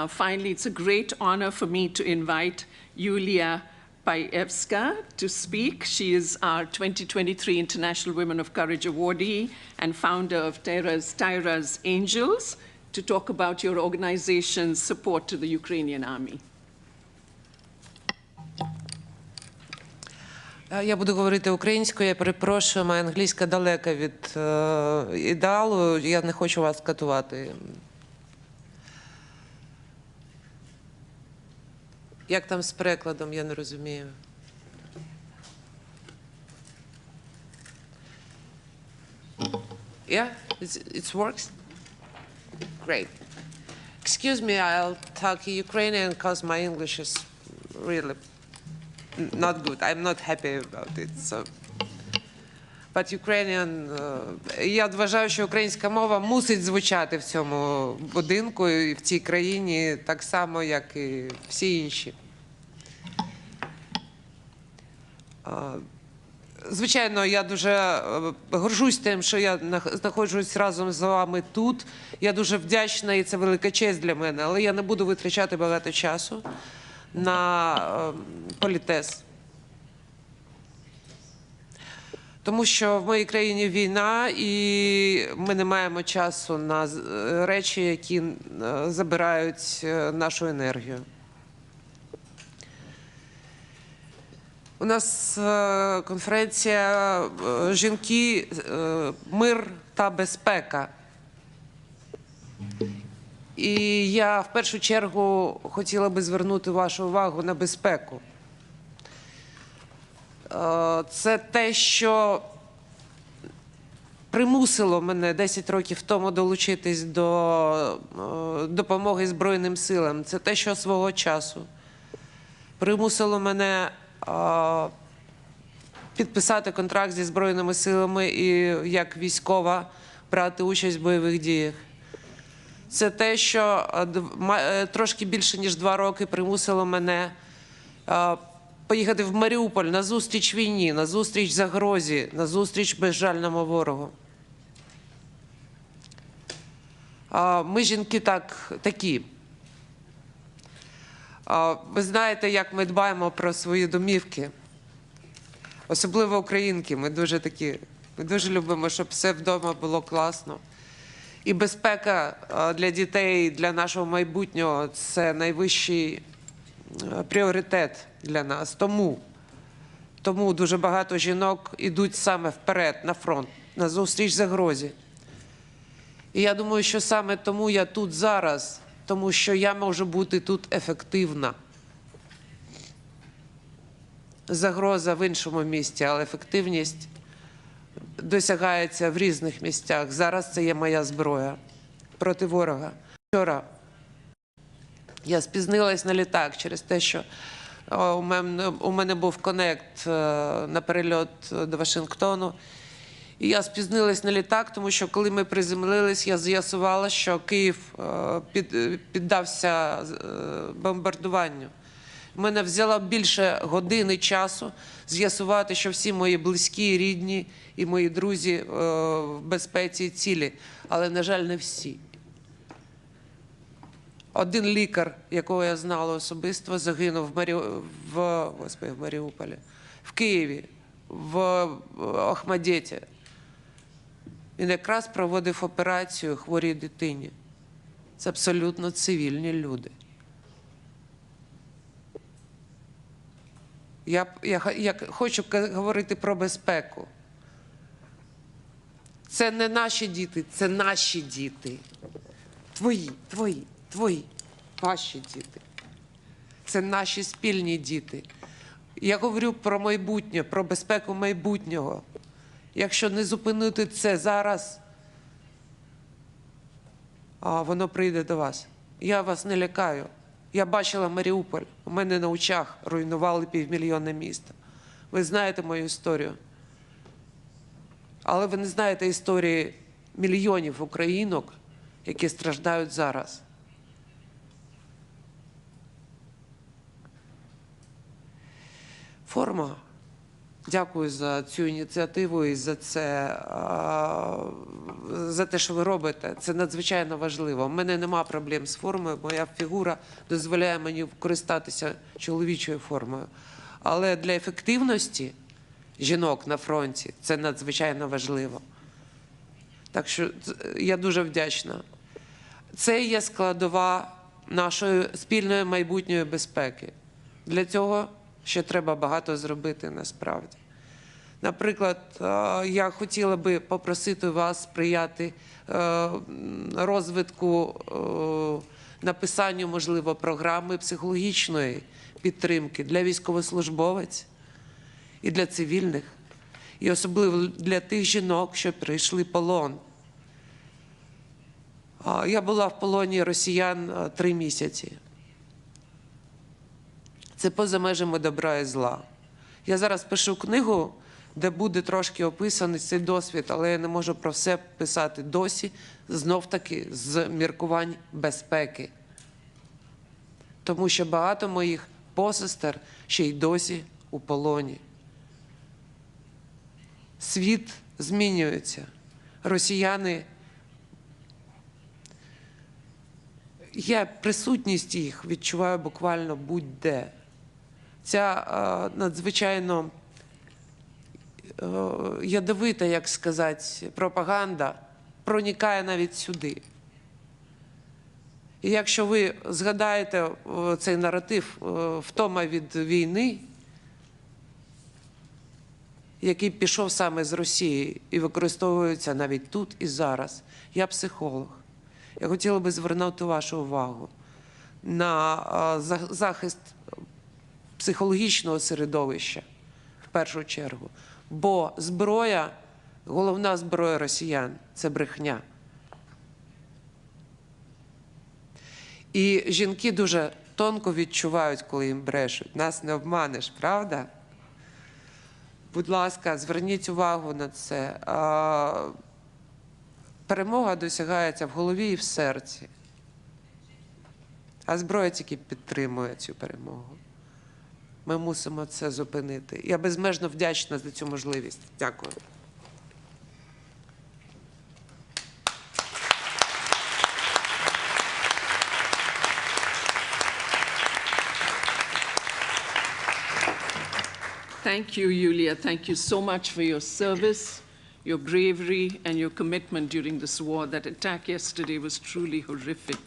Finally, it's a great honor for me to invite Yulia Payevska to speak. She is our 2023 International Women of Courage awardee and founder of Tyra's Angels, to talk about your organization's support to the Ukrainian army. Я буду говорити українською, я перепрошую, моя англійська далека від ідеалу, я не хочу вас катувати. Як там з перекладом, я не розумію. Yeah, it works? Great. Excuse me, I'll talk Ukrainian because my English is really not good. I'm not happy about it. So. But Ukrainian, я вважаю, що українська мова мусить звучати в цьому будинку і в цій країні так само, як і всі інші. Звичайно, я дуже горжусь тим, що я знаходжусь разом з вами тут. Я дуже вдячна, і це велика честь для мене, але я не буду витрачати багато часу на політез. Тому що в моїй країні війна, і ми не маємо часу на речі, які забирають нашу енергію. У нас конференція «Жінки, мир та безпека». І я в першу чергу хотіла би звернути вашу увагу на безпеку. Це те, що примусило мене 10 років тому долучитись до допомоги Збройним силам. Це те, що свого часу примусило мене підписати контракт зі Збройними силами і як військова брати участь в бойових діях. Це те, що трошки більше, ніж 2 роки примусило мене поїхати в Маріуполь на зустріч війні, на зустріч загрозі, на зустріч безжальному ворогу. Ми, жінки, такі. Ви знаєте, як ми дбаємо про свої домівки. Особливо українки. Ми дуже любимо, щоб все вдома було класно. І безпека для дітей, для нашого майбутнього – це найвищий пріоритет для нас. Тому дуже багато жінок йдуть саме вперед, на фронт, на зустріч загрозі. І я думаю, що саме тому я тут зараз, тому що я можу бути тут ефективна. Загроза в іншому місці, але ефективність досягається в різних місцях. Зараз це є моя зброя проти ворога. Вчора я спізнилась на літак через те, що у мене був конект на перельот до Вашингтону. І я спізнилась на літак, тому що коли ми приземлились, я з'ясувала, що Київ піддався бомбардуванню. У мене взяло більше години часу з'ясувати, що всі мої близькі, рідні і мої друзі в безпеці і цілі. Але, на жаль, не всі. Один лікар, якого я знала особисто, загинув в Маріуполі, в Києві, в Охмадиті. Він якраз проводив операцію хворій дитині. Це абсолютно цивільні люди. Я хочу говорити про безпеку. Це не наші діти, це наші діти. Твої, ваші діти. Це наші спільні діти. Я говорю про майбутнє, про безпеку майбутнього. Якщо не зупинити це зараз, воно прийде до вас. Я вас не лякаю. Я бачила Маріуполь. У мене на очах руйнували 500 000 міста. Ви знаєте мою історію. Але ви не знаєте історії мільйонів українок, які страждають зараз. Форма. Дякую за цю ініціативу і за те, що ви робите. Це надзвичайно важливо. У мене нема проблем з формою, моя фігура дозволяє мені користатися чоловічою формою. Але для ефективності жінок на фронті це надзвичайно важливо. Так що я дуже вдячна. Це є складова нашої спільної майбутньої безпеки. Для цього ще треба багато зробити насправді. Наприклад, я хотіла би попросити вас сприяти розвитку, написанню, можливо, програми психологічної підтримки для військовослужбовців і для цивільних, і особливо для тих жінок, що пройшли полон. Я була в полоні росіян 3 місяці. Це поза межами добра і зла. Я зараз пишу книгу, де буде трошки описаний цей досвід, але я не можу про все писати досі, знов-таки з міркувань безпеки. Тому що багато моїх посестер ще й досі у полоні. Світ змінюється. Росіяни, я присутність їх відчуваю буквально будь-де. Ця надзвичайно ядовита, як сказати, пропаганда проникає навіть сюди. І якщо ви згадаєте цей наратив «Втома від війни», який пішов саме з Росії і використовується навіть тут і зараз, я психолог. Я хотіла би звернути вашу увагу на захист психологічного середовища, в першу чергу. Бо зброя, головна зброя росіян – це брехня. І жінки дуже тонко відчувають, коли їм брешуть. Нас не обманеш, правда? Будь ласка, зверніть увагу на це. Перемога досягається в голові і в серці. А зброя тільки підтримує цю перемогу. Ми мусимо це зупинити. Я безмежно вдячна за цю можливість. Дякую. Thank you, Yulia. Thank you so much for your service, your bravery, and your commitment during this war. That attack yesterday was truly horrific.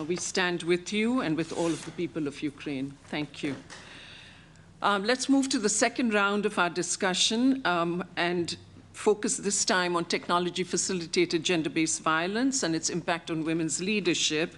We stand with you and with all of the people of Ukraine. Thank you. Let's move to the second round of our discussion and focus this time on technology-facilitated gender-based violence and its impact on women's leadership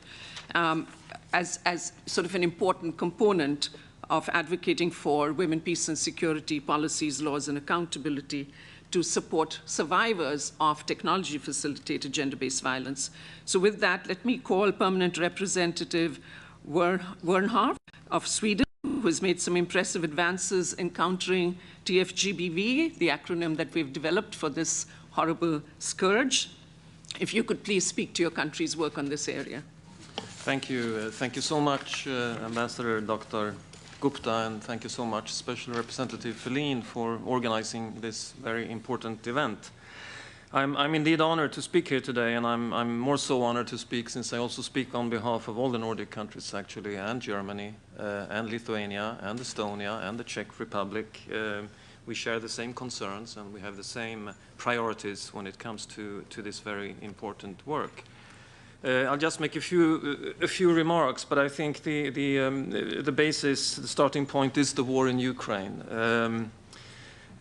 as sort of an important component of advocating for women, peace, and security policies, laws, and accountability to support survivors of technology-facilitated gender-based violence. So with that, let me call Permanent Representative Wernhardt of Sweden, who has made some impressive advances in countering TFGBV, the acronym that we've developed for this horrible scourge. If you could please speak to your country's work on this area. Thank you. Thank you so much, Ambassador Dr. Gupta, and thank you so much, Special Representative Fellin, for organizing this very important event. I'm indeed honored to speak here today, and I'm more so honored to speak since I also speak on behalf of all the Nordic countries, actually, and Germany, and Lithuania, and Estonia, and the Czech Republic. We share the same concerns, and we have the same priorities when it comes to this very important work. I'll just make a few remarks, but I think the basis, the starting point is the war in Ukraine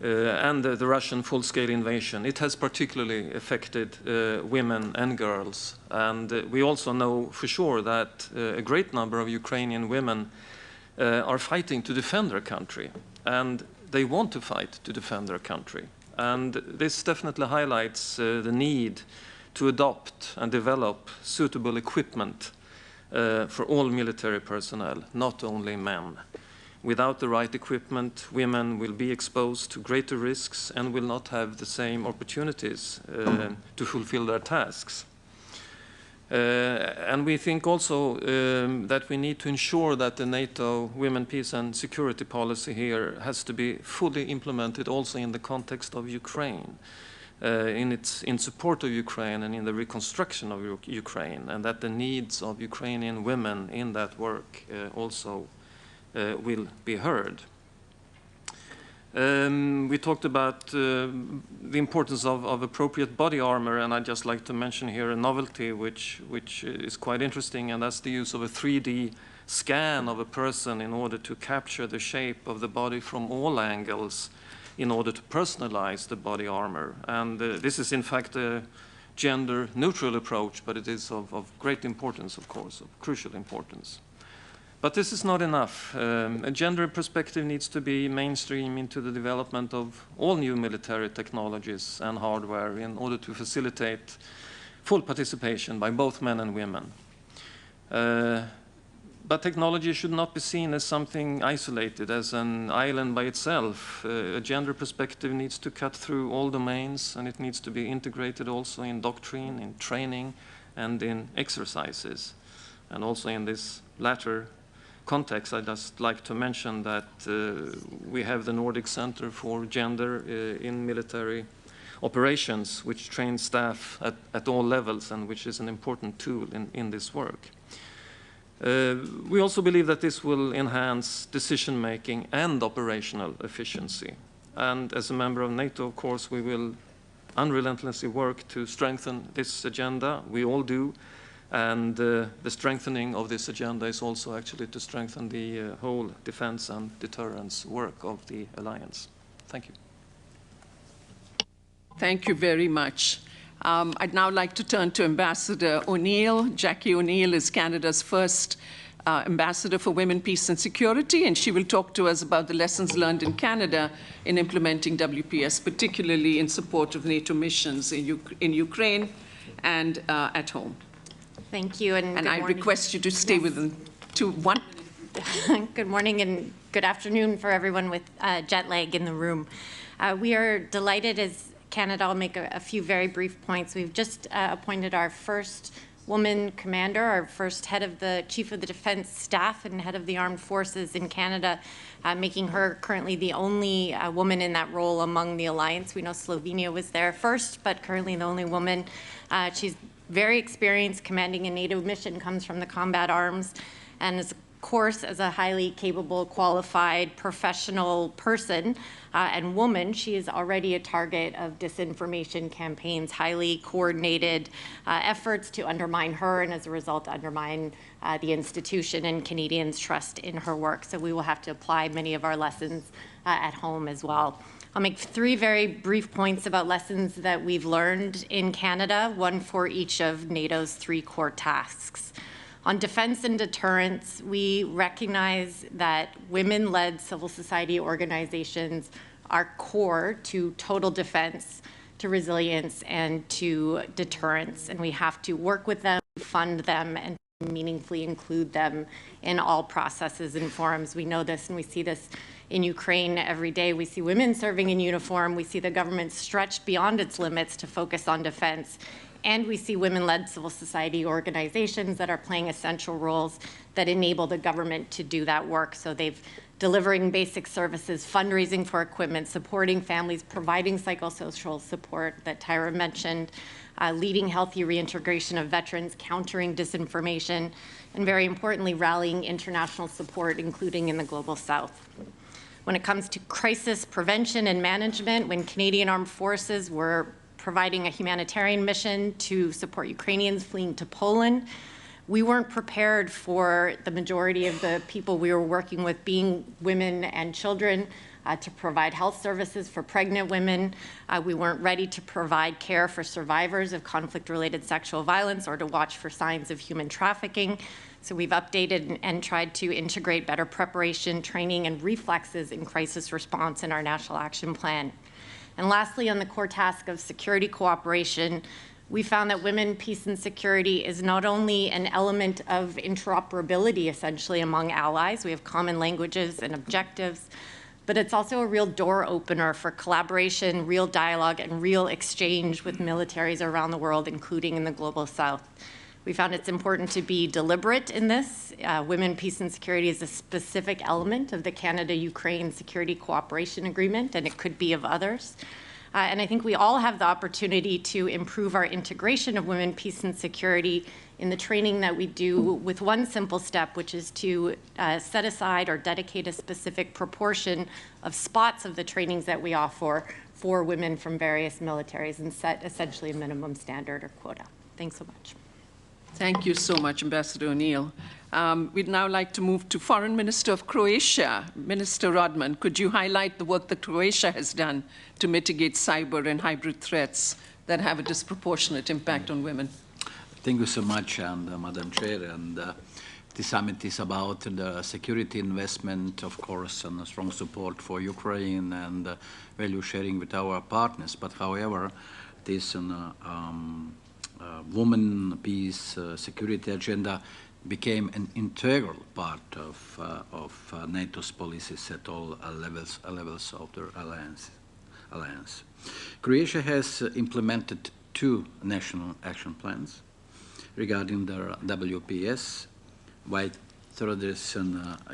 and the Russian full-scale invasion. It has particularly affected women and girls, and we also know for sure that a great number of Ukrainian women are fighting to defend their country, and they want to fight to defend their country. And this definitely highlights the need to adopt and develop suitable equipment for all military personnel, not only men. Without the right equipment, women will be exposed to greater risks and will not have the same opportunities to fulfill their tasks. And we think also that we need to ensure that the NATO Women, Peace and Security policy here has to be fully implemented also in the context of Ukraine. In support of Ukraine and in the reconstruction of Ukraine, and that the needs of Ukrainian women in that work also will be heard. We talked about the importance of appropriate body armor, and I'd just like to mention here a novelty which is quite interesting, and that's the use of a 3D scan of a person in order to capture the shape of the body from all angles, in order to personalize the body armor. And this is in fact a gender-neutral approach, but it is of great importance, of course, of crucial importance. But this is not enough. A gender perspective needs to be mainstream into the development of all new military technologies and hardware in order to facilitate full participation by both men and women. But technology should not be seen as something isolated, as an island by itself. A gender perspective needs to cut through all domains, and it needs to be integrated also in doctrine, in training, and in exercises. And also in this latter context, I'd just like to mention that we have the Nordic Center for Gender in Military Operations, which trains staff at all levels and which is an important tool in this work. We also believe that this will enhance decision-making and operational efficiency. And as a member of NATO, of course, we will unrelentlessly work to strengthen this agenda. We all do. And the strengthening of this agenda is also actually to strengthen the whole defense and deterrence work of the alliance. Thank you. Thank you very much. I'd now like to turn to Ambassador O'Neill. Jackie O'Neill is Canada's first Ambassador for Women, Peace and Security, and she will talk to us about the lessons learned in Canada in implementing WPS, particularly in support of NATO missions in Ukraine and at home. Thank you, and I request you to stay within 1 minute. Good morning and good afternoon for everyone with jet lag in the room. We are delighted as Canada. I'll make a few very brief points. We've just appointed our first woman commander, our first head of the Chief of the Defense Staff and head of the Armed Forces in Canada, making her currently the only woman in that role among the alliance. We know Slovenia was there first, but currently the only woman. She's very experienced commanding a NATO mission, comes from the combat arms, and is course, as a highly capable, qualified, professional person and woman, she is already a target of disinformation campaigns, highly coordinated efforts to undermine her and as a result undermine the institution and Canadians' trust in her work. So we will have to apply many of our lessons at home as well. I'll make 3 very brief points about lessons that we've learned in Canada, one for each of NATO's 3 core tasks. On defense and deterrence, we recognize that women-led civil society organizations are core to total defense, to resilience, and to deterrence, and we have to work with them, fund them, and meaningfully include them in all processes and forums. We know this and we see this in Ukraine every day. We see women serving in uniform. We see the government stretched beyond its limits to focus on defense. And we see women-led civil society organizations that are playing essential roles that enable the government to do that work. So they've delivering basic services, fundraising for equipment, supporting families, providing psychosocial support that Tyra mentioned, leading healthy reintegration of veterans, countering disinformation, and very importantly, rallying international support, including in the Global South. When it comes to crisis prevention and management, when Canadian Armed Forces were providing a humanitarian mission to support Ukrainians fleeing to Poland, we weren't prepared for the majority of the people we were working with being women and children, to provide health services for pregnant women. We weren't ready to provide care for survivors of conflict-related sexual violence or to watch for signs of human trafficking. So we've updated and tried to integrate better preparation, training, and reflexes in crisis response in our National Action Plan. And lastly, on the core task of security cooperation, we found that women, peace, and security is not only an element of interoperability, essentially, among allies. We have common languages and objectives, but it's also a real door opener for collaboration, real dialogue, and real exchange with militaries around the world, including in the Global South. We found it's important to be deliberate in this. Women, peace, and security is a specific element of the Canada-Ukraine Security Cooperation Agreement, and it could be of others. And I think we all have the opportunity to improve our integration of women, peace, and security in the training that we do with one simple step, which is to set aside or dedicate a specific proportion of spots of the trainings that we offer for women from various militaries and set essentially a minimum standard or quota. Thanks so much. Thank you so much, Ambassador O'Neill. We'd now like to move to Foreign Minister of Croatia. Minister Rodman, could you highlight the work that Croatia has done to mitigate cyber and hybrid threats that have a disproportionate impact on women? Thank you so much, Madam Chair. And the summit is about the security investment, of course, and a strong support for Ukraine and value sharing with our partners. But however, this women, peace, security agenda became an integral part of NATO's policies at all levels of the alliance. Croatia has implemented 2 national action plans regarding the WPS, while third is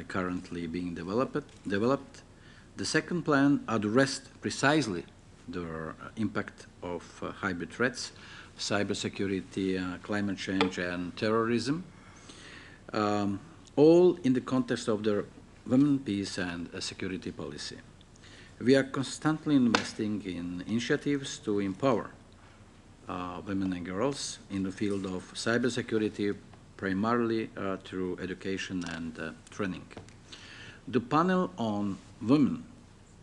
currently being developed. The second plan addressed precisely the impact of hybrid threats, cybersecurity, climate change, and terrorism, all in the context of the women, peace, and security policy. We are constantly investing in initiatives to empower women and girls in the field of cybersecurity, primarily through education and training. The panel on women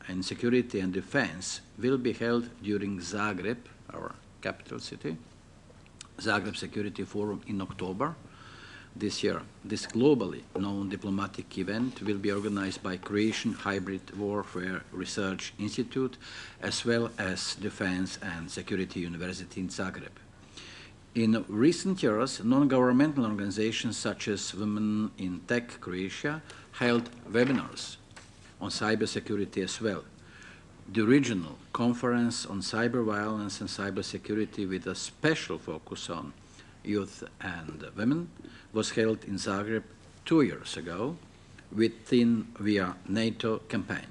and security and defense will be held during Zagreb, our capital city, Zagreb Security Forum in October this year. This globally known diplomatic event will be organized by Croatian Hybrid Warfare Research Institute, as well as Defense and Security University in Zagreb. In recent years, non-governmental organizations such as Women in Tech Croatia held webinars on cybersecurity as well. The regional conference on cyber violence and cybersecurity with a special focus on youth and women was held in Zagreb 2 years ago via NATO campaign.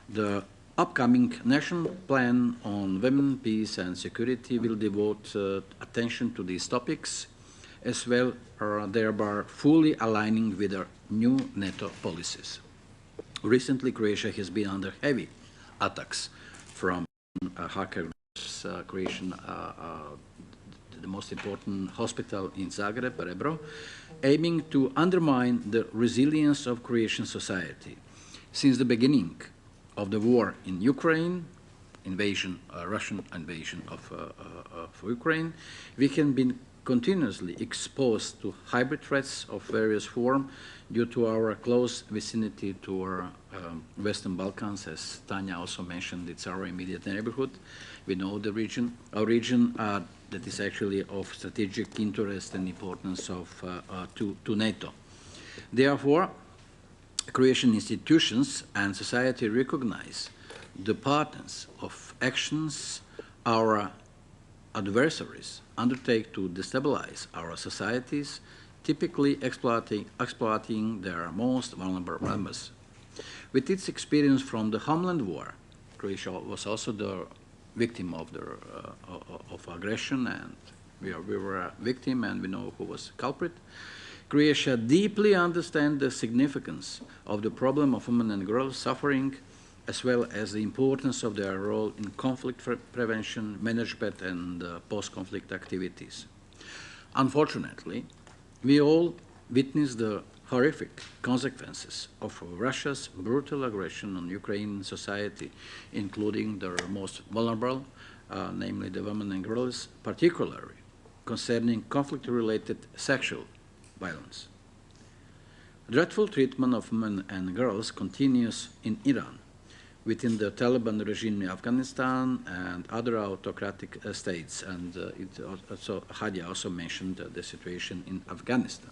The upcoming national plan on women, peace and security will devote attention to these topics, as well thereby fully aligning with the new NATO policies. Recently, Croatia has been under heavy attacks from hacker groups, creation the most important hospital in Zagreb, Rebro, aiming to undermine the resilience of Croatian society. Since the beginning of the war in Ukraine, Russian invasion of Ukraine, we have been continuously exposed to hybrid threats of various forms due to our close vicinity to our Western Balkans. As Tanya also mentioned, it's our immediate neighborhood. We know the region. Our region that is actually of strategic interest and importance to NATO. Therefore, Croatian institutions and society recognize the patterns of actions our adversaries undertake to destabilize our societies, typically exploiting their most vulnerable members. With its experience from the homeland war, Croatia was also the victim of aggression, and we were a victim, and we know who was culprit. Croatia deeply understands the significance of the problem of women and girls suffering, as well as the importance of their role in conflict prevention, management, and post-conflict activities. Unfortunately, we all witnessed the horrific consequences of Russia's brutal aggression on Ukrainian society, including their most vulnerable, namely the women and girls, particularly concerning conflict-related sexual violence. Dreadful treatment of women and girls continues in Iran, within the Taliban regime in Afghanistan and other autocratic states, and Hadia also mentioned the situation in Afghanistan.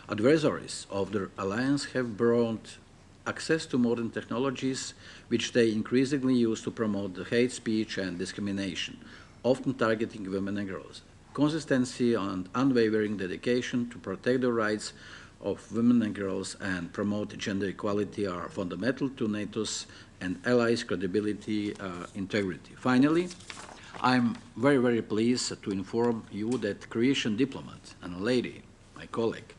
Adversaries of the alliance have brought access to modern technologies, which they increasingly use to promote the hate speech and discrimination, often targeting women and girls. Consistency and unwavering dedication to protect the rights of women and girls and promote gender equality are fundamental to NATO's and allies' credibility, integrity. Finally, I'm very, very pleased to inform you that Croatian diplomat and a lady, my colleague,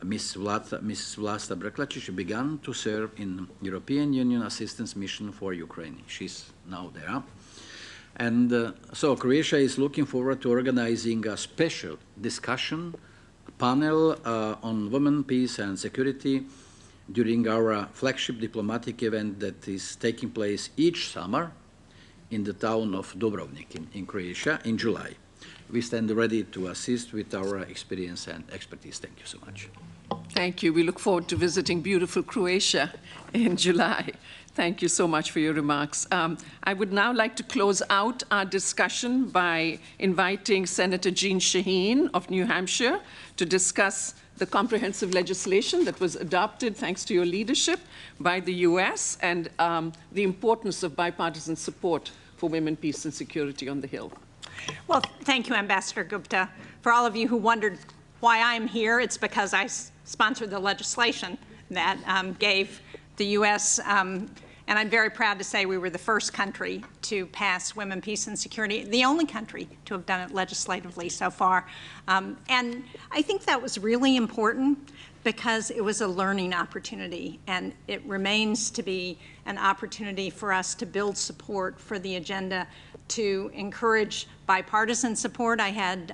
Ms. Vlasta Breklacic, began to serve in European Union Assistance Mission for Ukraine. She's now there. And so Croatia is looking forward to organizing a special discussion panel on women, peace, and security during our flagship diplomatic event that is taking place each summer in the town of Dubrovnik in Croatia in July. We stand ready to assist with our experience and expertise. Thank you so much. Thank you. We look forward to visiting beautiful Croatia in July. Thank you so much for your remarks. I would now like to close out our discussion by inviting Senator Jean Shaheen of New Hampshire to discuss the comprehensive legislation that was adopted, thanks to your leadership, by the US, and the importance of bipartisan support for women, peace, and security on the Hill. Well, thank you, Ambassador Gupta. For all of you who wondered why I'm here, it's because I sponsored the legislation that gave the U.S., and I'm very proud to say we were the first country to pass women, peace, and security, the only country to have done it legislatively so far. And I think that was really important because it was a learning opportunity, and it remains to be an opportunity for us to build support for the agenda, to encourage bipartisan support. I had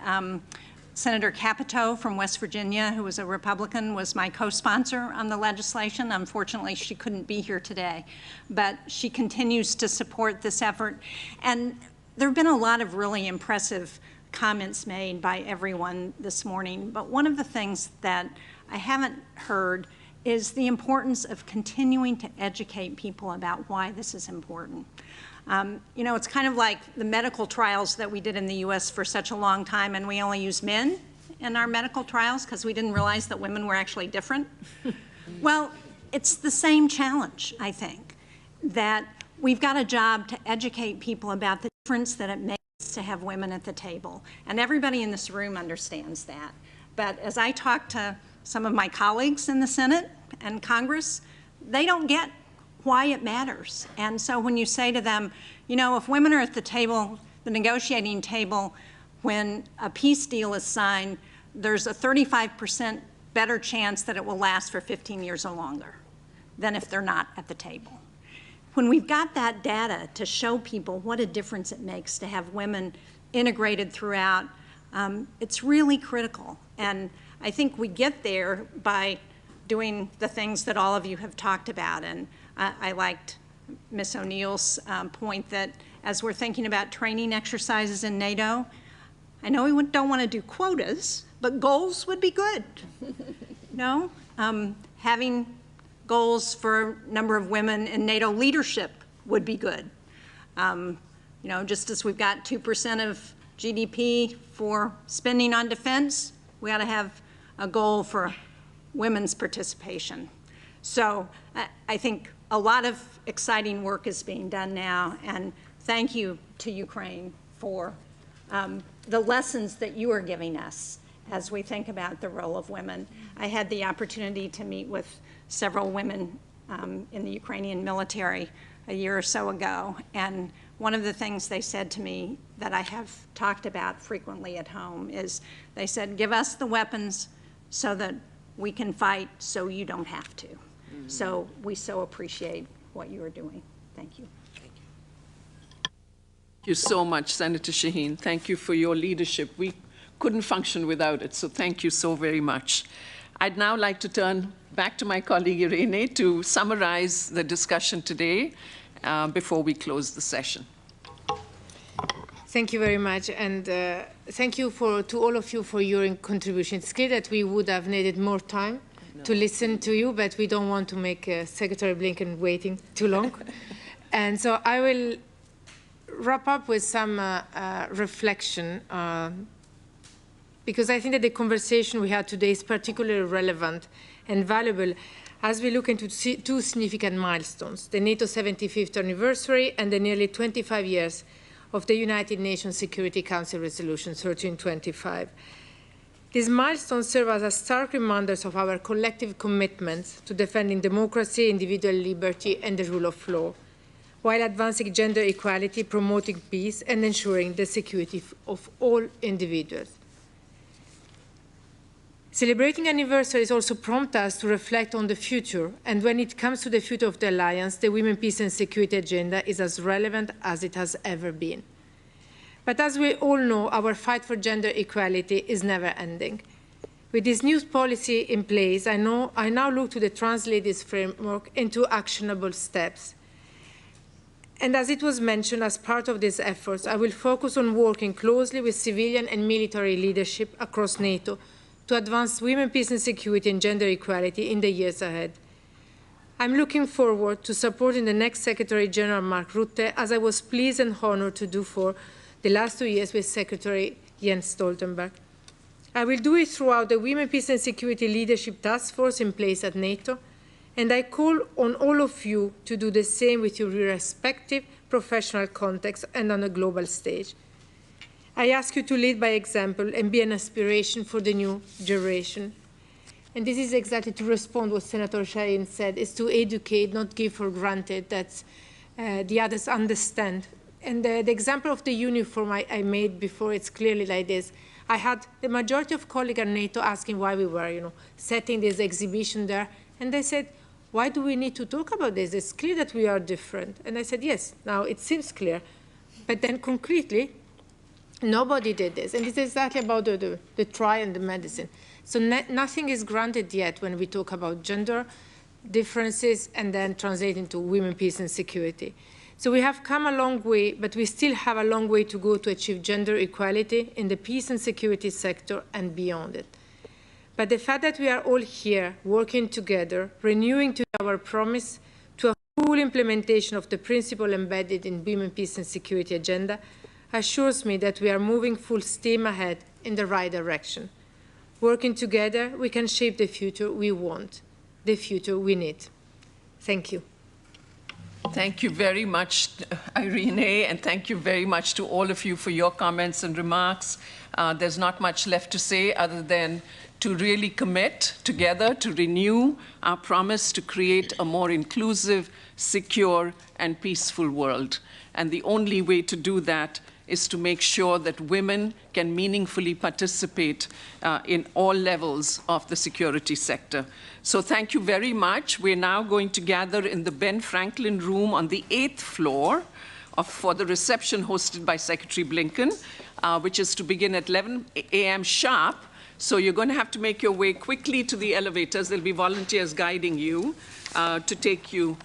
Senator Capito from West Virginia, who was a Republican, was my co-sponsor on the legislation. Unfortunately, she couldn't be here today, but she continues to support this effort. And there have been a lot of really impressive comments made by everyone this morning, but one of the things that I haven't heard is the importance of continuing to educate people about why this is important. You know, it's kind of like the medical trials that we did in the US for such a long time, and we only used men in our medical trials because we didn't realize that women were actually different. Well, it's the same challenge, I think, that we've got a job to educate people about the difference that it makes to have women at the table. And everybody in this room understands that. But as I talk to some of my colleagues in the Senate and Congress, they don't get why it matters. And so when you say to them, you know, if women are at the table, the negotiating table, when a peace deal is signed, there's a 35% better chance that it will last for 15 years or longer than if they're not at the table. When we've got that data to show people what a difference it makes to have women integrated throughout, it's really critical. And I think we get there by doing the things that all of you have talked about. And I liked Ms. O'Neill's point that as we're thinking about training exercises in NATO, I know we don't want to do quotas, but goals would be good. No? Having goals for a number of women in NATO leadership would be good. You know, just as we've got 2% of GDP for spending on defense, we ought to have a goal for women's participation. So I think a lot of exciting work is being done now, and thank you to Ukraine for the lessons that you are giving us as we think about the role of women. I had the opportunity to meet with several women in the Ukrainian military a year or so ago, and one of the things they said to me that I have talked about frequently at home is they said, give us the weapons so that we can fight so you don't have to. Mm-hmm. So we so appreciate what you are doing. Thank you. Thank you so much, Senator Shaheen. Thank you for your leadership. We couldn't function without it, so thank you so very much. I'd now like to turn back to my colleague Irene to summarize the discussion today before we close the session. Thank you very much, and thank you to all of you for your contribution. It's clear that we would have needed more time to listen to you, but we don't want to make Secretary Blinken waiting too long. And so I will wrap up with some reflection, because I think that the conversation we had today is particularly relevant and valuable as we look into two significant milestones, the NATO 75th anniversary and the nearly 25 years of the United Nations Security Council Resolution 1325. These milestones serve as stark reminders of our collective commitments to defending democracy, individual liberty, and the rule of law, while advancing gender equality, promoting peace, and ensuring the security of all individuals. Celebrating anniversaries also prompt us to reflect on the future, and when it comes to the future of the Alliance, the Women, Peace and Security agenda is as relevant as it has ever been. But as we all know, our fight for gender equality is never ending. With this new policy in place, I now look to translate this framework into actionable steps. And as it was mentioned, as part of these efforts, I will focus on working closely with civilian and military leadership across NATO to advance women, peace and security and gender equality in the years ahead. I'm looking forward to supporting the next Secretary General Mark Rutte, as I was pleased and honored to do for the last 2 years with Secretary Jens Stoltenberg. I will do it throughout the Women, Peace and Security Leadership Task Force in place at NATO, and I call on all of you to do the same with your respective professional contexts and on a global stage. I ask you to lead by example and be an inspiration for the new generation. And this is exactly to respond to what Senator Shaheen said, is to educate, not give for granted that the others understand. And the example of the uniform I made before, it's clearly like this. I had the majority of colleagues at NATO asking why we were, setting this exhibition there. And they said, why do we need to talk about this? It's clear that we are different. And I said, yes, now it seems clear. But then concretely, nobody did this. And it's exactly about the trial and the medicine. So nothing is granted yet when we talk about gender differences and then translate into women, peace and security. So we have come a long way, but we still have a long way to go to achieve gender equality in the peace and security sector and beyond it. But the fact that we are all here working together, renewing to our promise to a full implementation of the principle embedded in Women, Peace and Security agenda assures me that we are moving full steam ahead in the right direction. Working together, we can shape the future we want, the future we need. Thank you. Thank you very much, Irene, and thank you very much to all of you for your comments and remarks. There's not much left to say other than to really commit together to renew our promise to create a more inclusive, secure, and peaceful world. And the only way to do that is to make sure that women can meaningfully participate in all levels of the security sector. So thank you very much. We're now going to gather in the Ben Franklin room on the 8th floor for the reception hosted by Secretary Blinken, which is to begin at 11 a.m. sharp. So you're going to have to make your way quickly to the elevators. There'll be volunteers guiding you to take you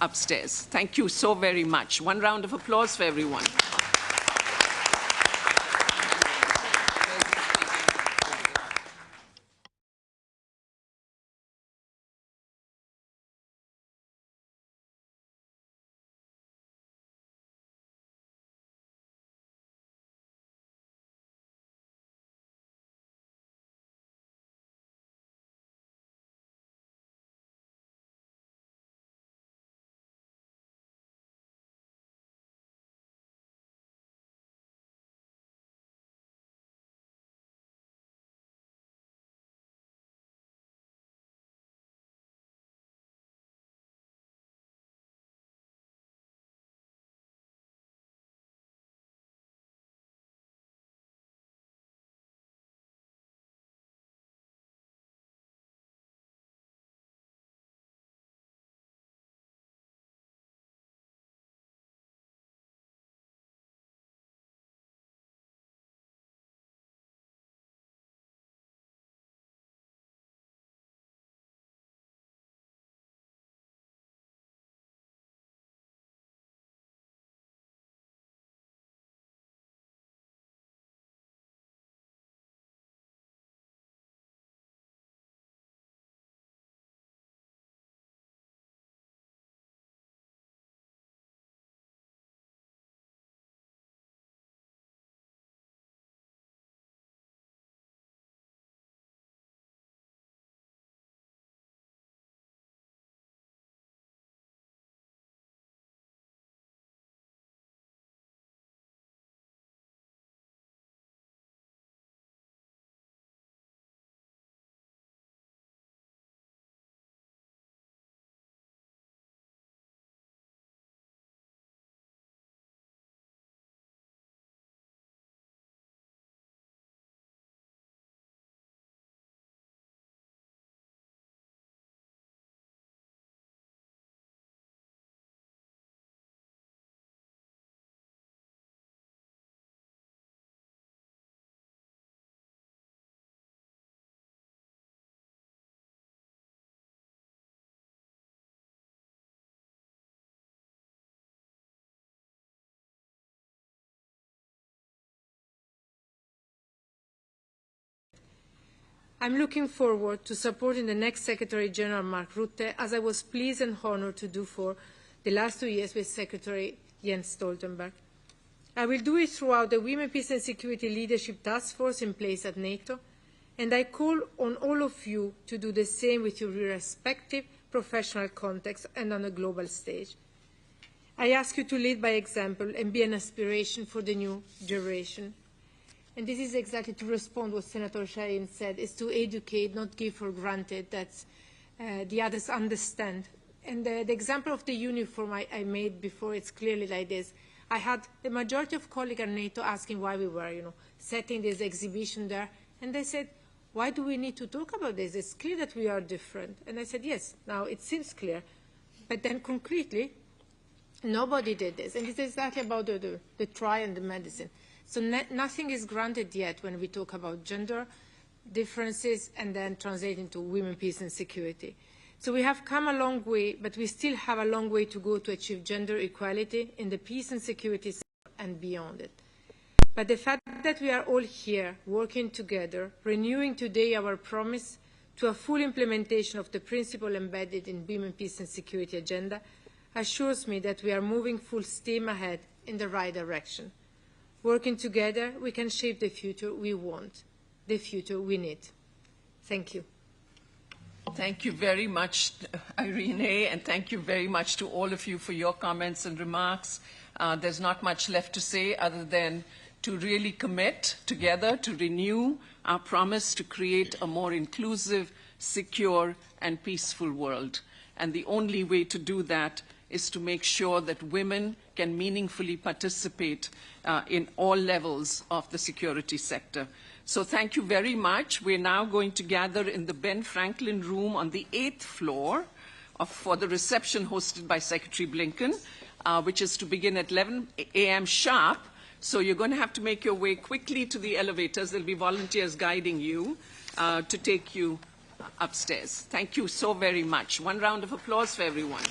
upstairs. Thank you so very much. One round of applause for everyone. I'm looking forward to supporting the next Secretary General Mark Rutte, as I was pleased and honored to do for the last 2 years with Secretary Jens Stoltenberg. I will do it throughout the Women, Peace and Security Leadership Task Force in place at NATO, and I call on all of you to do the same with your respective professional context and on a global stage. I ask you to lead by example and be an inspiration for the new generation. And this is exactly to respond to what Senator Shaheen said, is to educate, not give for granted that the others understand. And the example of the uniform I made before, it's clearly like this. I had the majority of colleagues at NATO asking why we were, setting this exhibition there. And they said, why do we need to talk about this? It's clear that we are different. And I said, yes, now it seems clear. But then concretely, nobody did this. And it's exactly about the trial and the medicine. So nothing is granted yet when we talk about gender differences and then translate into women, peace and security. So we have come a long way, but we still have a long way to go to achieve gender equality in the peace and security sector and beyond it. But the fact that we are all here working together, renewing today our promise to a full implementation of the principle embedded in Women, Peace and Security agenda assures me that we are moving full steam ahead in the right direction. Working together, we can shape the future we want, the future we need. Thank you. Thank you very much, Irene, and thank you very much to all of you for your comments and remarks. There's not much left to say other than to really commit together to renew our promise to create a more inclusive, secure, and peaceful world. And the only way to do that is to make sure that women can meaningfully participate in all levels of the security sector. So thank you very much. We're now going to gather in the Ben Franklin room on the 8th floor for the reception hosted by Secretary Blinken, which is to begin at 11 a.m. sharp. So you're going to have to make your way quickly to the elevators. There'll be volunteers guiding you to take you upstairs. Thank you so very much. One round of applause for everyone.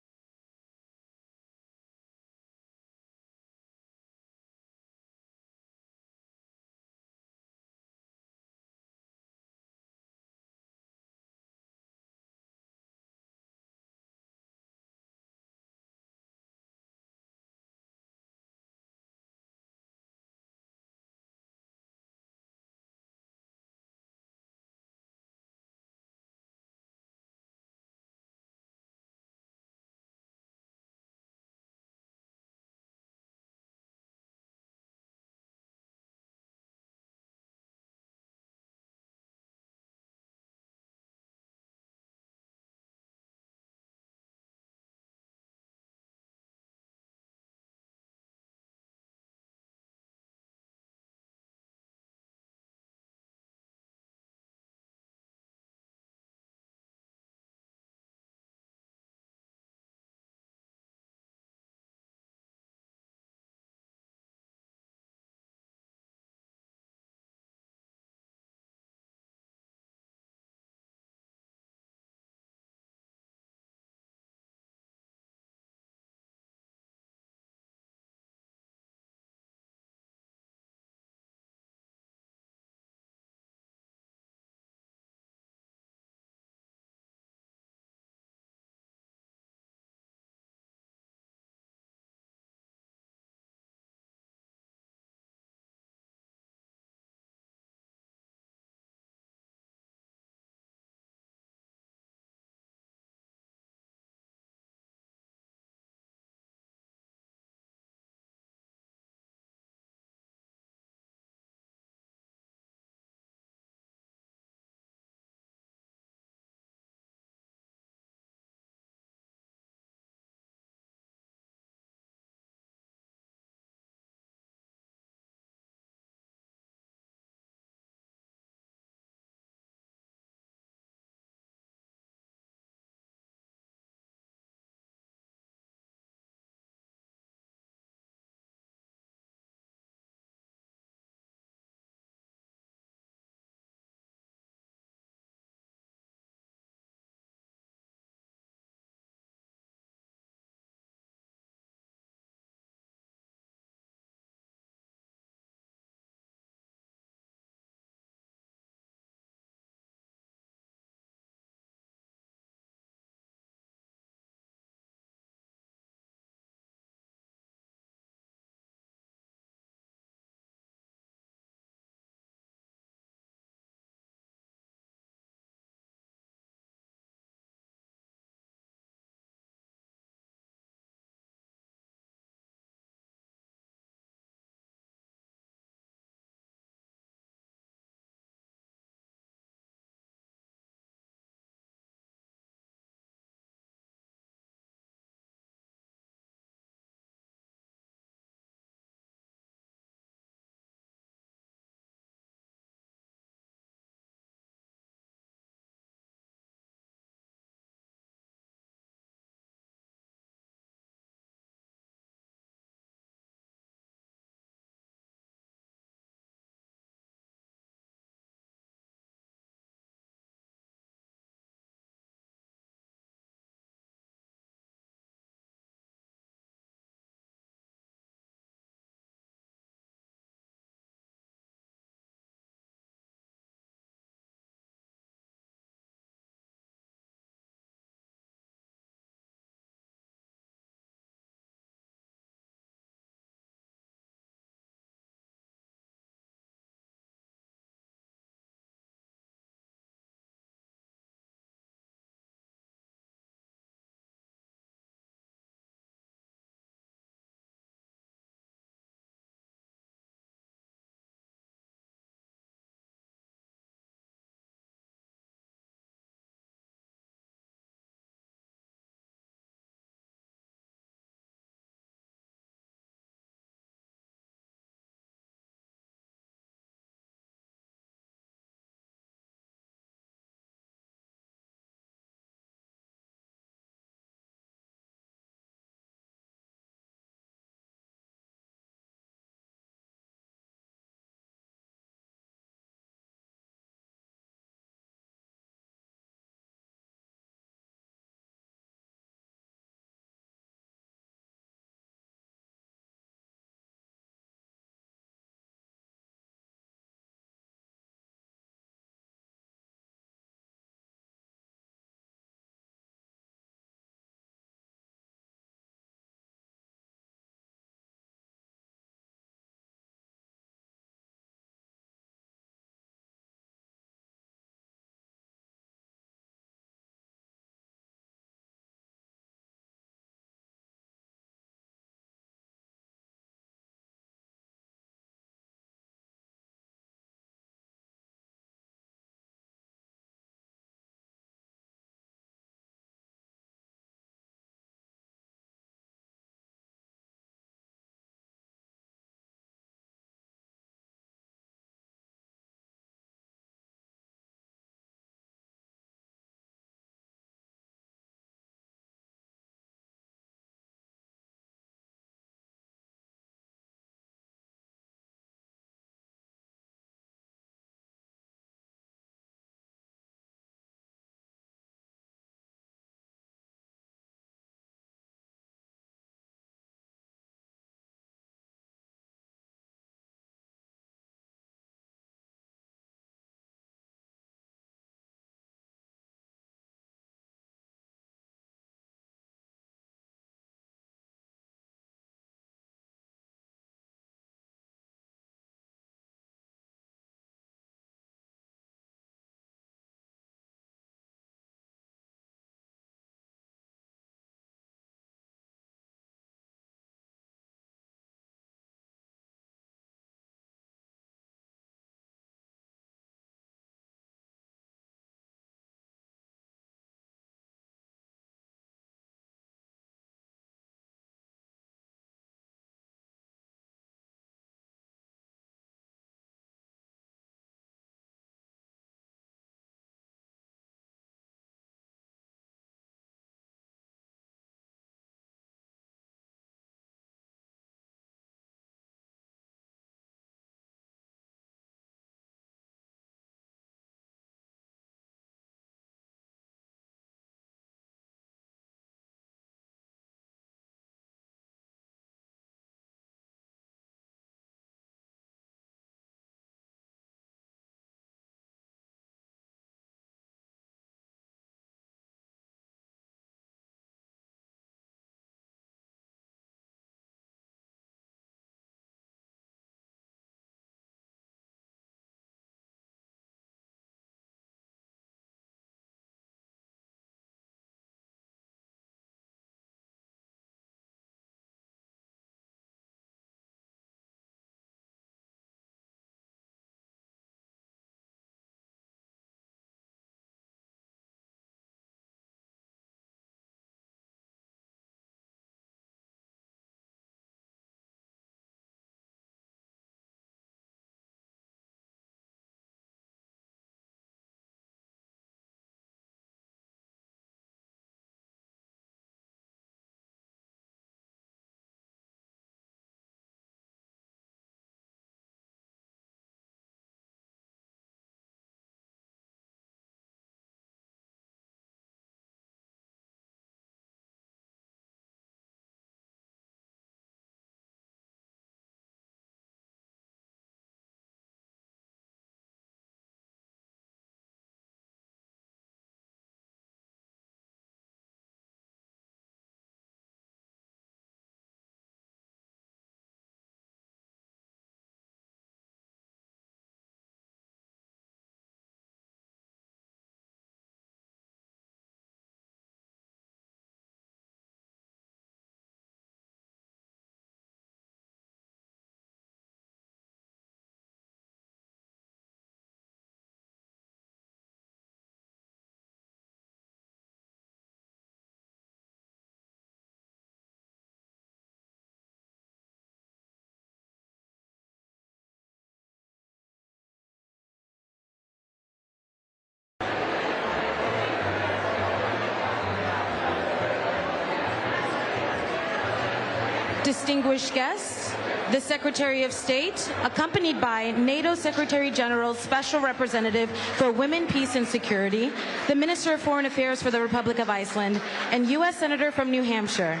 distinguished guests, the Secretary of State, accompanied by NATO Secretary General Special Representative for Women, Peace and Security, the Minister of Foreign Affairs for the Republic of Iceland, and U.S. Senator from New Hampshire.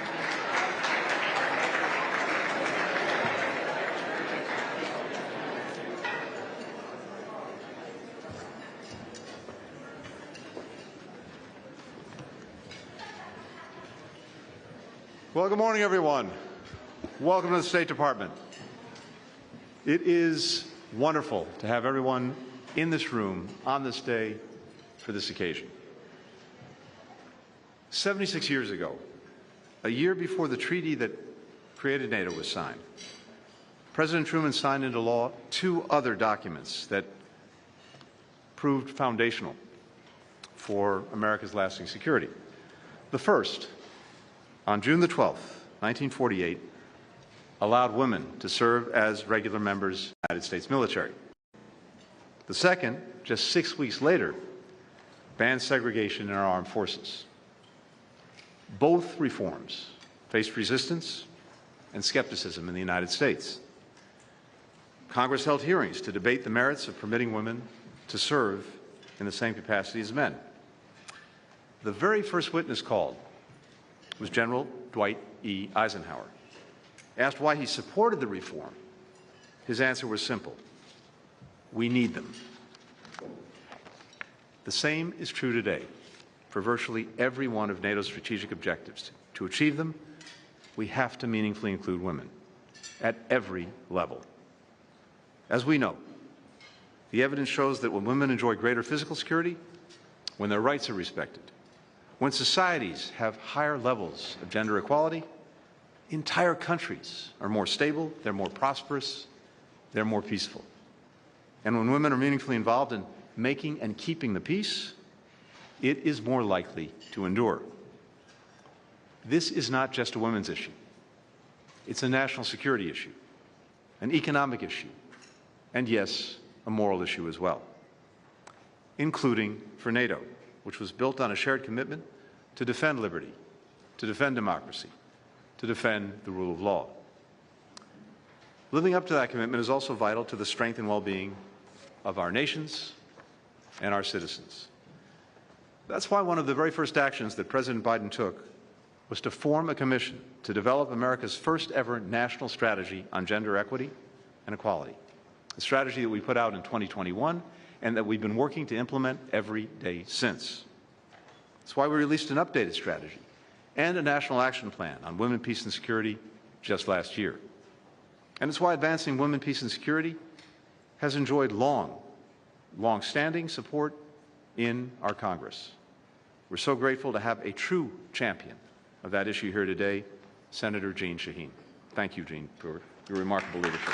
Well, good morning, everyone. Welcome to the State Department. It is wonderful to have everyone in this room on this day for this occasion. 76 years ago, a year before the treaty that created NATO was signed, President Truman signed into law two other documents that proved foundational for America's lasting security. The first, on June the 12th, 1948, allowed women to serve as regular members of the United States military. The second, just 6 weeks later, banned segregation in our armed forces. Both reforms faced resistance and skepticism in the United States. Congress held hearings to debate the merits of permitting women to serve in the same capacity as men. The very first witness called was General Dwight E. Eisenhower. Asked why he supported the reform, his answer was simple: we need them. The same is true today for virtually every one of NATO's strategic objectives. To achieve them, we have to meaningfully include women at every level. As we know, the evidence shows that when women enjoy greater physical security, when their rights are respected, when societies have higher levels of gender equality, entire countries are more stable, they're more prosperous, they're more peaceful. And when women are meaningfully involved in making and keeping the peace, it is more likely to endure. This is not just a women's issue. It's a national security issue, an economic issue, and yes, a moral issue as well, including for NATO, which was built on a shared commitment to defend liberty, to defend democracy, to defend the rule of law. Living up to that commitment is also vital to the strength and well-being of our nations and our citizens. That's why one of the very first actions that President Biden took was to form a commission to develop America's first ever national strategy on gender equity and equality, a strategy that we put out in 2021 and that we've been working to implement every day since. That's why we released an updated strategy and a national action plan on women, peace, and security just last year. And it's why advancing women, peace, and security has enjoyed long-standing support in our Congress. We're so grateful to have a true champion of that issue here today, Senator Jeanne Shaheen. Thank you, Jeanne, for your remarkable leadership.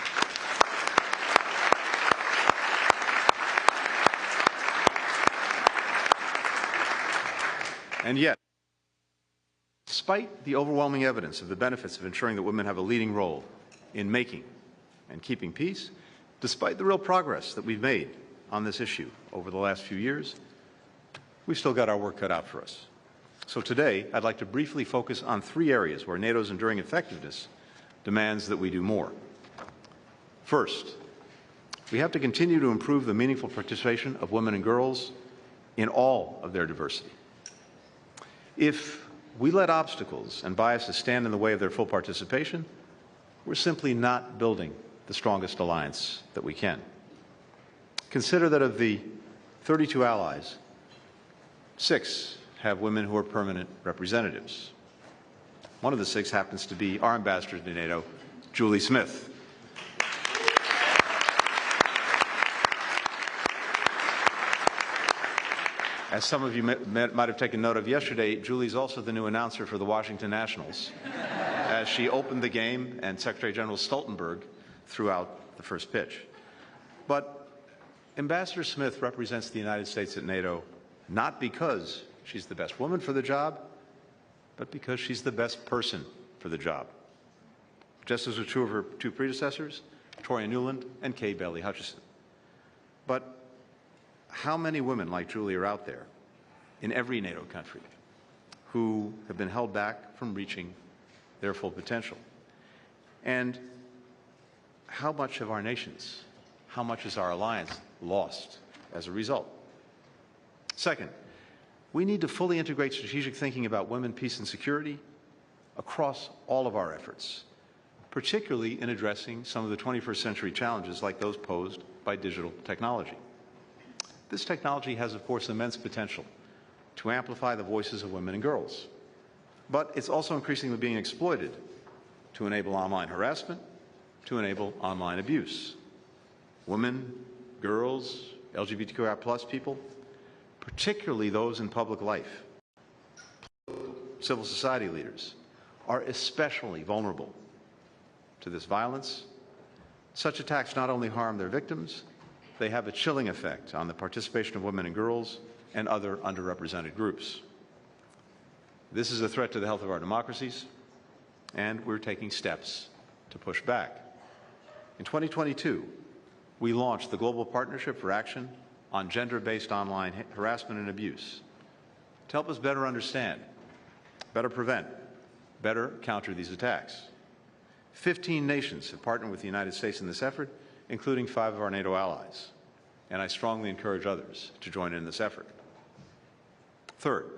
And yet, despite the overwhelming evidence of the benefits of ensuring that women have a leading role in making and keeping peace, despite the real progress that we've made on this issue over the last few years, we've still got our work cut out for us. So today, I'd like to briefly focus on three areas where NATO's enduring effectiveness demands that we do more. First, we have to continue to improve the meaningful participation of women and girls in all of their diversity. If we let obstacles and biases stand in the way of their full participation, we're simply not building the strongest alliance that we can. Consider that of the 32 allies, 6 have women who are permanent representatives. One of the 6 happens to be our ambassador to NATO, Julie Smith. As some of you might have taken note of yesterday, Julie's also the new announcer for the Washington Nationals, as she opened the game and Secretary General Stoltenberg threw out the first pitch. But Ambassador Smith represents the United States at NATO not because she's the best woman for the job, but because she's the best person for the job. Just as was true of her 2 predecessors, Toria Nuland and Kay Bailey Hutchison. But how many women like Julie are out there in every NATO country who have been held back from reaching their full potential? And how much have our nations, how much has our alliance lost as a result? Second, we need to fully integrate strategic thinking about women, peace, and security across all of our efforts, particularly in addressing some of the 21st century challenges like those posed by digital technology. This technology has, of course, immense potential to amplify the voices of women and girls, but it's also increasingly being exploited to enable online harassment, to enable online abuse. Women, girls, LGBTQI+ people, particularly those in public life, civil society leaders, are especially vulnerable to this violence. Such attacks not only harm their victims, they have a chilling effect on the participation of women and girls and other underrepresented groups. This is a threat to the health of our democracies, and we're taking steps to push back. In 2022, we launched the Global Partnership for Action on Gender-Based Online Harassment and Abuse to help us better understand, better prevent, better counter these attacks. 15 nations have partnered with the United States in this effort, including 5 of our NATO allies, and I strongly encourage others to join in this effort. Third,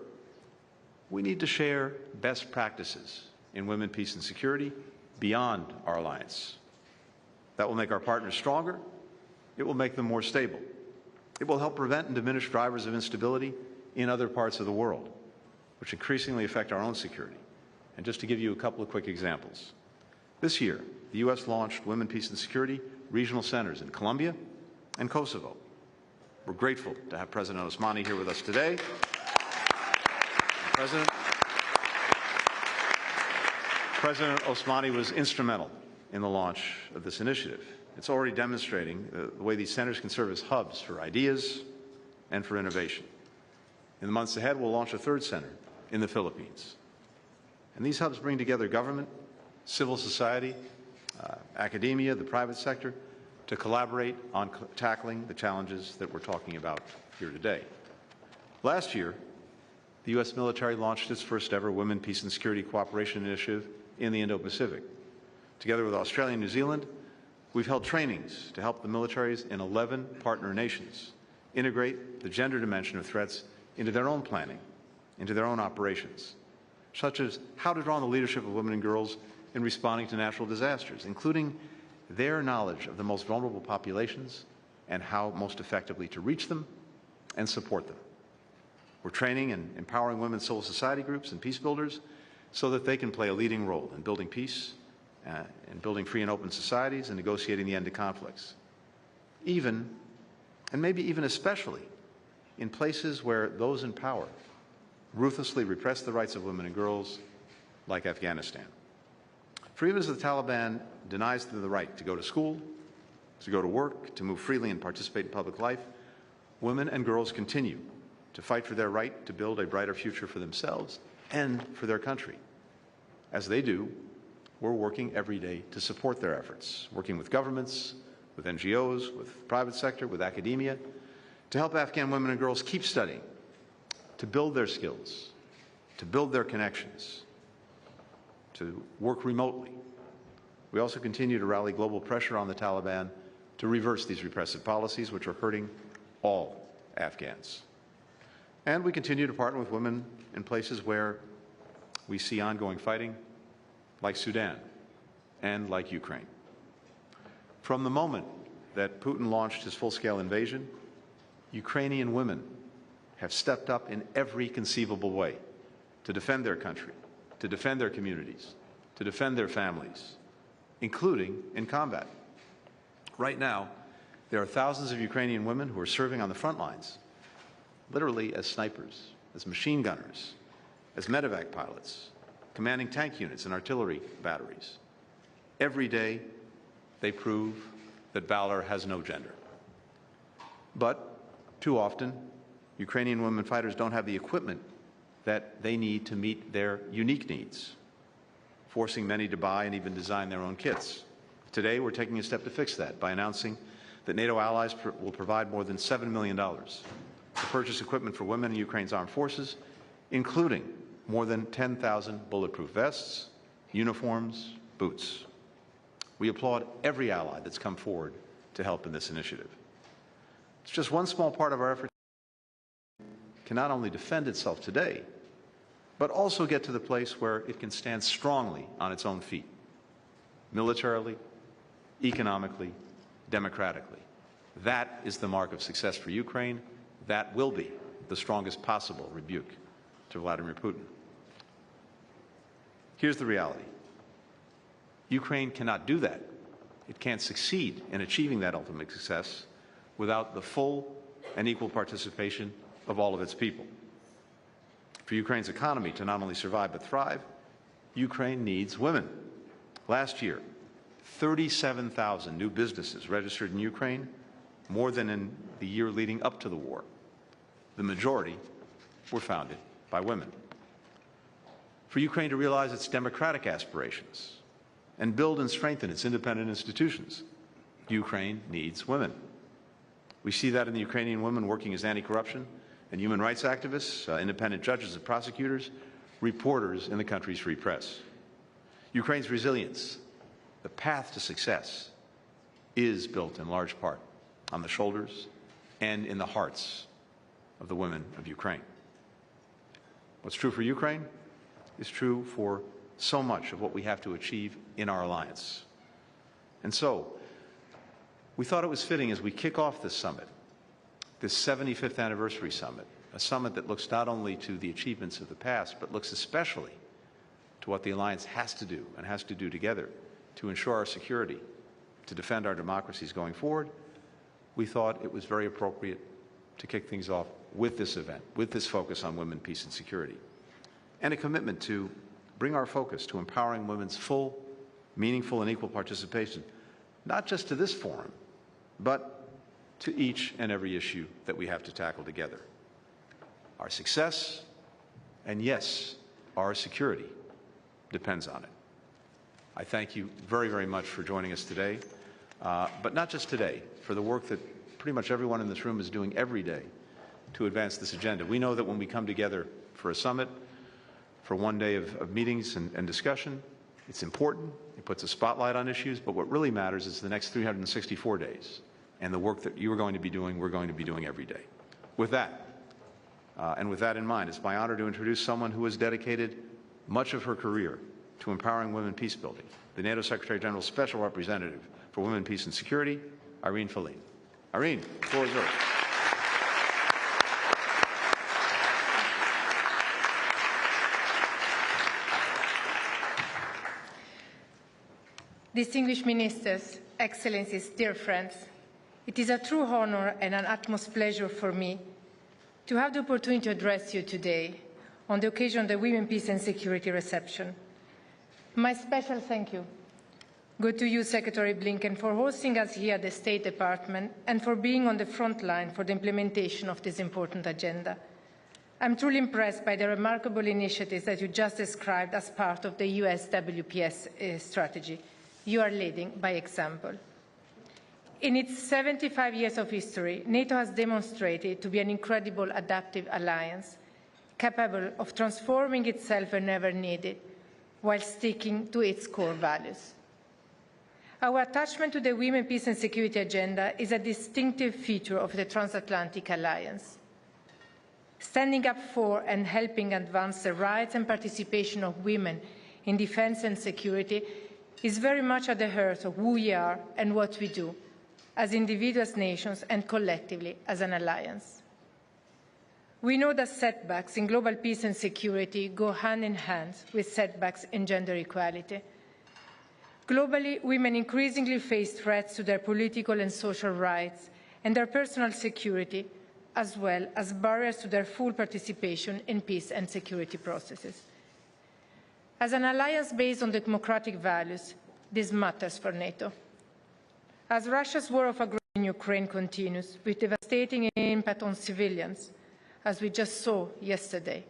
we need to share best practices in women, peace, and security beyond our alliance. That will make our partners stronger. It will make them more stable. It will help prevent and diminish drivers of instability in other parts of the world, which increasingly affect our own security. And just to give you a couple of quick examples. This year, the U.S. launched Women, Peace, and Security regional centers in Colombia and Kosovo. We're grateful to have President Osmani here with us today. President Osmani was instrumental in the launch of this initiative. It's already demonstrating the way these centers can serve as hubs for ideas and for innovation. In the months ahead, we'll launch a third center in the Philippines. And these hubs bring together government, civil society, academia, the private sector, to collaborate on tackling the challenges that we're talking about here today. Last year, the U.S. military launched its first ever Women, Peace, and Security Cooperation Initiative in the Indo-Pacific. Together with Australia and New Zealand, we've held trainings to help the militaries in 11 partner nations integrate the gender dimension of threats into their own planning, into their own operations, such as how to draw on the leadership of women and girls in responding to natural disasters, including their knowledge of the most vulnerable populations and how most effectively to reach them and support them. We're training and empowering women's civil society groups and peace builders so that they can play a leading role in building peace and building free and open societies and negotiating the end to conflicts. Even, and maybe even especially, in places where those in power ruthlessly repress the rights of women and girls, like Afghanistan. For even as the Taliban denies them the right to go to school, to go to work, to move freely and participate in public life, women and girls continue to fight for their right to build a brighter future for themselves and for their country. As they do, we're working every day to support their efforts, working with governments, with NGOs, with private sector, with academia, to help Afghan women and girls keep studying, to build their skills, to build their connections, to work remotely. We also continue to rally global pressure on the Taliban to reverse these repressive policies, which are hurting all Afghans. And we continue to partner with women in places where we see ongoing fighting, like Sudan and like Ukraine. From the moment that Putin launched his full-scale invasion, Ukrainian women have stepped up in every conceivable way to defend their country, to defend their communities, to defend their families, including in combat. Right now, there are thousands of Ukrainian women who are serving on the front lines, literally as snipers, as machine gunners, as medevac pilots, commanding tank units and artillery batteries. Every day, they prove that valor has no gender. But too often, Ukrainian women fighters don't have the equipment that they need to meet their unique needs, forcing many to buy and even design their own kits. Today, we're taking a step to fix that by announcing that NATO allies will provide more than $7 million to purchase equipment for women in Ukraine's armed forces, including more than 10,000 bulletproof vests, uniforms, boots. We applaud every ally that's come forward to help in this initiative. It's just one small part of our effort can not only defend itself today, but also get to the place where it can stand strongly on its own feet, militarily, economically, democratically. That is the mark of success for Ukraine. That will be the strongest possible rebuke to Vladimir Putin. Here's the reality. Ukraine cannot do that. It can't succeed in achieving that ultimate success without the full and equal participation of all of its people. For Ukraine's economy to not only survive but thrive, Ukraine needs women. Last year, 37,000 new businesses registered in Ukraine, more than in the year leading up to the war. The majority were founded by women. For Ukraine to realize its democratic aspirations and build and strengthen its independent institutions, Ukraine needs women. We see that in the Ukrainian women working as anti-corruption and human rights activists, independent judges and prosecutors, reporters in the country's free press. Ukraine's resilience, the path to success, is built in large part on the shoulders and in the hearts of the women of Ukraine. What's true for Ukraine is true for so much of what we have to achieve in our alliance. And so, we thought it was fitting as we kick off this summit, this 75th anniversary summit, a summit that looks not only to the achievements of the past, but looks especially to what the alliance has to do and has to do together to ensure our security, to defend our democracies going forward. We thought it was very appropriate to kick things off with this event, with this focus on women, peace, and security, and a commitment to bring our focus to empowering women's full, meaningful, and equal participation, not just to this forum, but to each and every issue that we have to tackle together. Our success, and yes, our security, depends on it. I thank you very, very much for joining us today, but not just today, for the work that pretty much everyone in this room is doing every day to advance this agenda. We know that when we come together for a summit, for one day of meetings and discussion, it's important. It puts a spotlight on issues, but what really matters is the next 364 days and the work that you are going to be doing, we're going to be doing every day. With that, and with that in mind, it's my honor to introduce someone who has dedicated much of her career to empowering women peace building, the NATO Secretary General's Special Representative for Women, Peace and Security, Irene Fellin. Irene, the floor is yours. Distinguished ministers, excellencies, dear friends, it is a true honor and an utmost pleasure for me to have the opportunity to address you today on the occasion of the Women, Peace and Security reception. My special thank you go to you, Secretary Blinken, for hosting us here at the State Department and for being on the front line for the implementation of this important agenda. I'm truly impressed by the remarkable initiatives that you just described as part of the US WPS strategy. You are leading by example. In its 75 years of history, NATO has demonstrated to be an incredible adaptive alliance, capable of transforming itself whenever needed, while sticking to its core values. Our attachment to the Women, Peace and Security agenda is a distinctive feature of the transatlantic alliance. Standing up for and helping advance the rights and participation of women in defense and security is very much at the heart of who we are and what we do, as individuals, nations, and collectively as an alliance. We know that setbacks in global peace and security go hand in hand with setbacks in gender equality. Globally, women increasingly face threats to their political and social rights and their personal security, as well as barriers to their full participation in peace and security processes. As an alliance based on democratic values, this matters for NATO. As Russia's war of aggression in Ukraine continues, with devastating impact on civilians, as we just saw yesterday,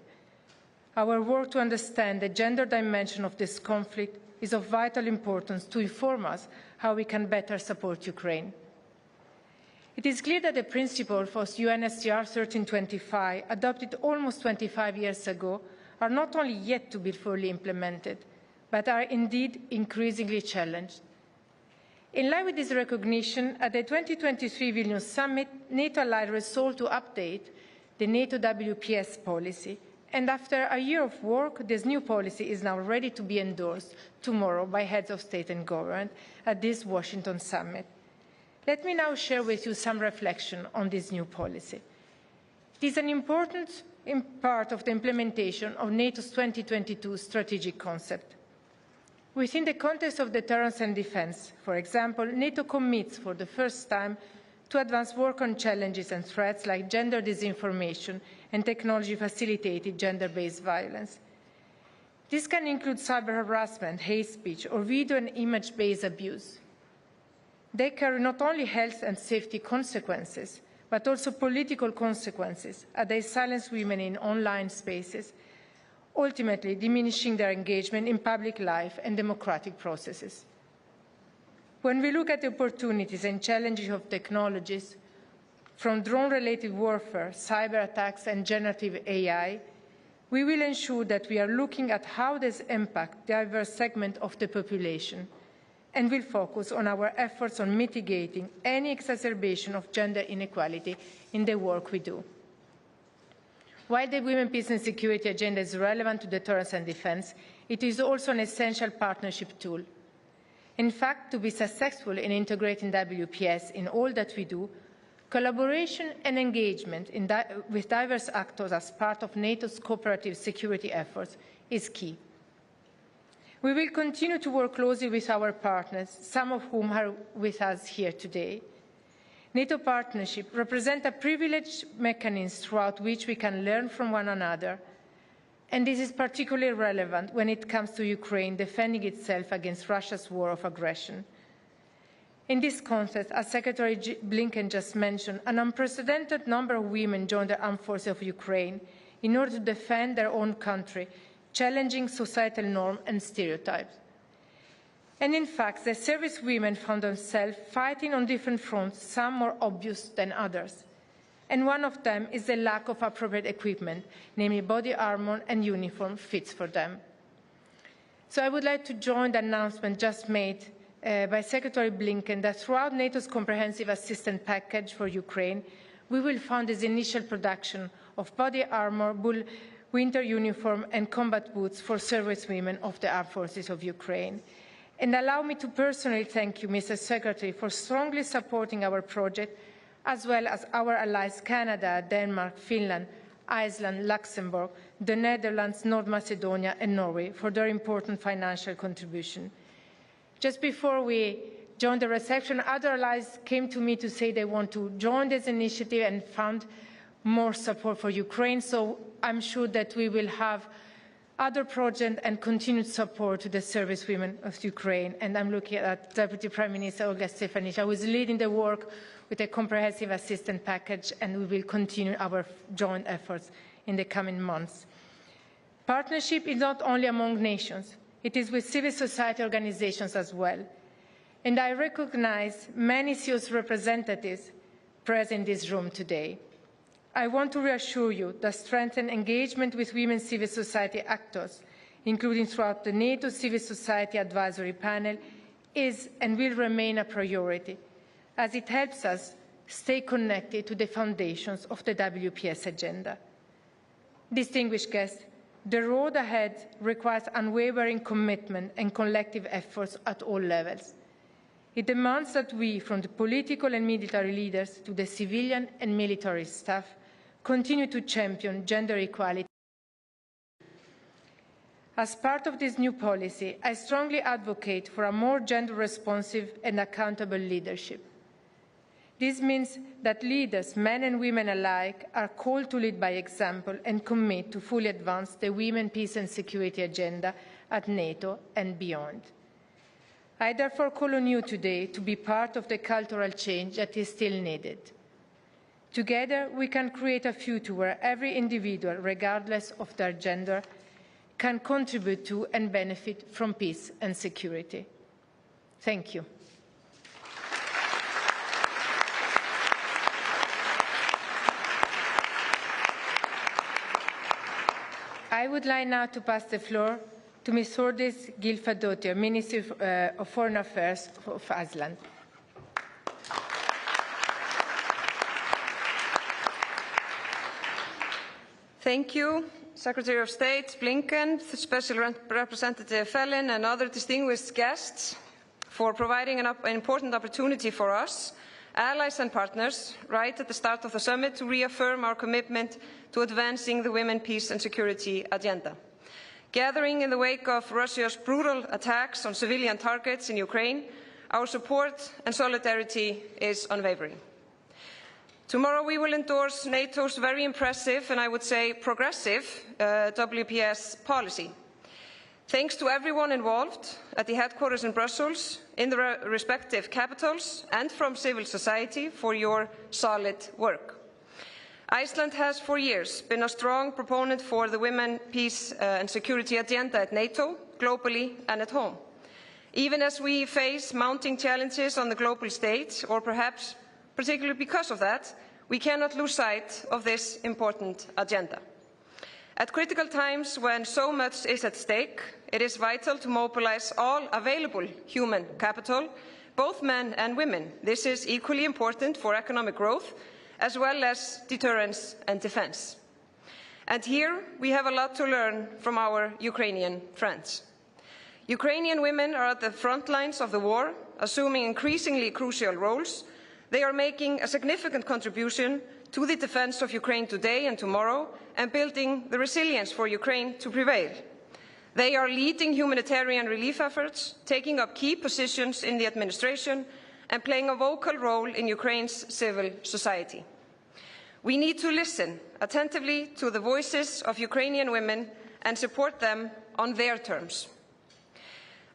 our work to understand the gender dimension of this conflict is of vital importance to inform us how we can better support Ukraine. It is clear that the principles for UNSCR 1325, adopted almost 25 years ago, are not only yet to be fully implemented, but are indeed increasingly challenged. In line with this recognition, at the 2023 Vilnius Summit, NATO allies resolved to update the NATO WPS policy. And after a year of work, this new policy is now ready to be endorsed tomorrow by heads of state and government at this Washington summit. Let me now share with you some reflection on this new policy. It is an important part of the implementation of NATO's 2022 strategic concept. Within the context of deterrence and defense, for example, NATO commits for the first time to advance work on challenges and threats like gender disinformation and technology-facilitated gender-based violence. This can include cyber harassment, hate speech, or video and image-based abuse. They carry not only health and safety consequences, but also political consequences, as they silence women in online spaces, ultimately diminishing their engagement in public life and democratic processes. When we look at the opportunities and challenges of technologies, from drone-related warfare, cyber attacks, and generative AI, we will ensure that we are looking at how this impacts diverse segments of the population, and will focus on our efforts on mitigating any exacerbation of gender inequality in the work we do. While the Women, Peace and Security agenda is relevant to deterrence and defense, it is also an essential partnership tool. In fact, to be successful in integrating WPS in all that we do, collaboration and engagement with diverse actors as part of NATO's cooperative security efforts is key. We will continue to work closely with our partners, some of whom are with us here today. NATO partnership represents a privileged mechanism throughout which we can learn from one another, and this is particularly relevant when it comes to Ukraine defending itself against Russia's war of aggression. In this context, as Secretary Blinken just mentioned, an unprecedented number of women joined the armed forces of Ukraine in order to defend their own country, challenging societal norms and stereotypes. And in fact, the service women found themselves fighting on different fronts, some more obvious than others. And one of them is the lack of appropriate equipment, namely body armor and uniform fits for them. So I would like to join the announcement just made by Secretary Blinken that throughout NATO's comprehensive assistance package for Ukraine, we will fund this initial production of body armor, winter uniform and combat boots for service women of the armed forces of Ukraine. And allow me to personally thank you, Mr. Secretary, for strongly supporting our project, as well as our allies Canada, Denmark, Finland, Iceland, Luxembourg, the Netherlands, North Macedonia and Norway for their important financial contribution. Just before we joined the reception, other allies came to me to say they want to join this initiative and fund more support for Ukraine, so I'm sure that we will have other projects and continued support to the service women of Ukraine. And I'm looking at Deputy Prime Minister Olga Stefanishyna, who is leading the work with a comprehensive assistance package, and we will continue our joint efforts in the coming months. Partnership is not only among nations, it is with civil society organizations as well. And I recognize many CEOs representatives present in this room today. I want to reassure you that strengthened engagement with women civil society actors, including throughout the NATO Civil Society Advisory Panel, is and will remain a priority, as it helps us stay connected to the foundations of the WPS agenda. Distinguished guests, the road ahead requires unwavering commitment and collective efforts at all levels. It demands that we, from the political and military leaders to the civilian and military staff, continue to champion gender equality. As part of this new policy, I strongly advocate for a more gender-responsive and accountable leadership. This means that leaders, men and women alike, are called to lead by example and commit to fully advance the Women, Peace and Security agenda at NATO and beyond. I therefore call on you today to be part of the cultural change that is still needed. Together, we can create a future where every individual, regardless of their gender, can contribute to and benefit from peace and security. Thank you. I would like now to pass the floor to Ms. Þórdís Gylfadóttir, Minister of Foreign Affairs of Iceland. Thank you, Secretary of State Blinken, Special Representative Fellin, and other distinguished guests for providing an important opportunity for us, allies and partners, right at the start of the summit to reaffirm our commitment to advancing the women, peace and security agenda. Gathering in the wake of Russia's brutal attacks on civilian targets in Ukraine, our support and solidarity is unwavering. Tomorrow we will endorse NATO's very impressive and I would say progressive WPS policy. Thanks to everyone involved at the headquarters in Brussels, in the respective capitals and from civil society for your solid work. Iceland has for years been a strong proponent for the women, peace and security agenda at NATO, globally and at home. Even as we face mounting challenges on the global stage, or perhaps particularly because of that, we cannot lose sight of this important agenda. At critical times when so much is at stake, it is vital to mobilize all available human capital, both men and women. This is equally important for economic growth, as well as deterrence and defense. And here we have a lot to learn from our Ukrainian friends. Ukrainian women are at the front lines of the war, assuming increasingly crucial roles. They are making a significant contribution to the defense of Ukraine today and tomorrow, and building the resilience for Ukraine to prevail. They are leading humanitarian relief efforts, taking up key positions in the administration, and playing a vocal role in Ukraine's civil society. We need to listen attentively to the voices of Ukrainian women and support them on their terms.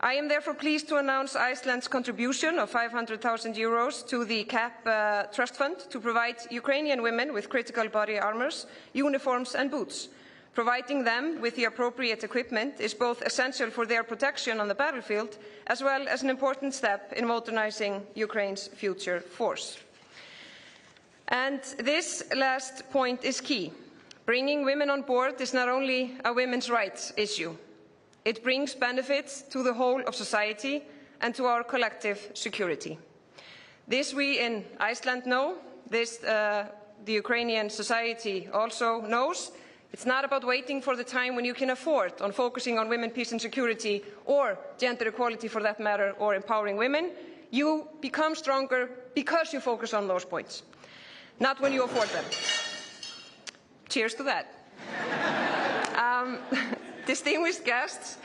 I am therefore pleased to announce Iceland's contribution of €500,000 to the CAP Trust Fund to provide Ukrainian women with critical body armors, uniforms and boots. Providing them with the appropriate equipment is both essential for their protection on the battlefield, as well as an important step in modernizing Ukraine's future force. And this last point is key. Bringing women on board is not only a women's rights issue. It brings benefits to the whole of society and to our collective security. This we in Iceland know, this the Ukrainian society also knows. It's not about waiting for the time when you can afford on focusing on women, peace and security, or gender equality for that matter, or empowering women. You become stronger because you focus on those points, not when you afford them. Cheers to that. Distinguished guests,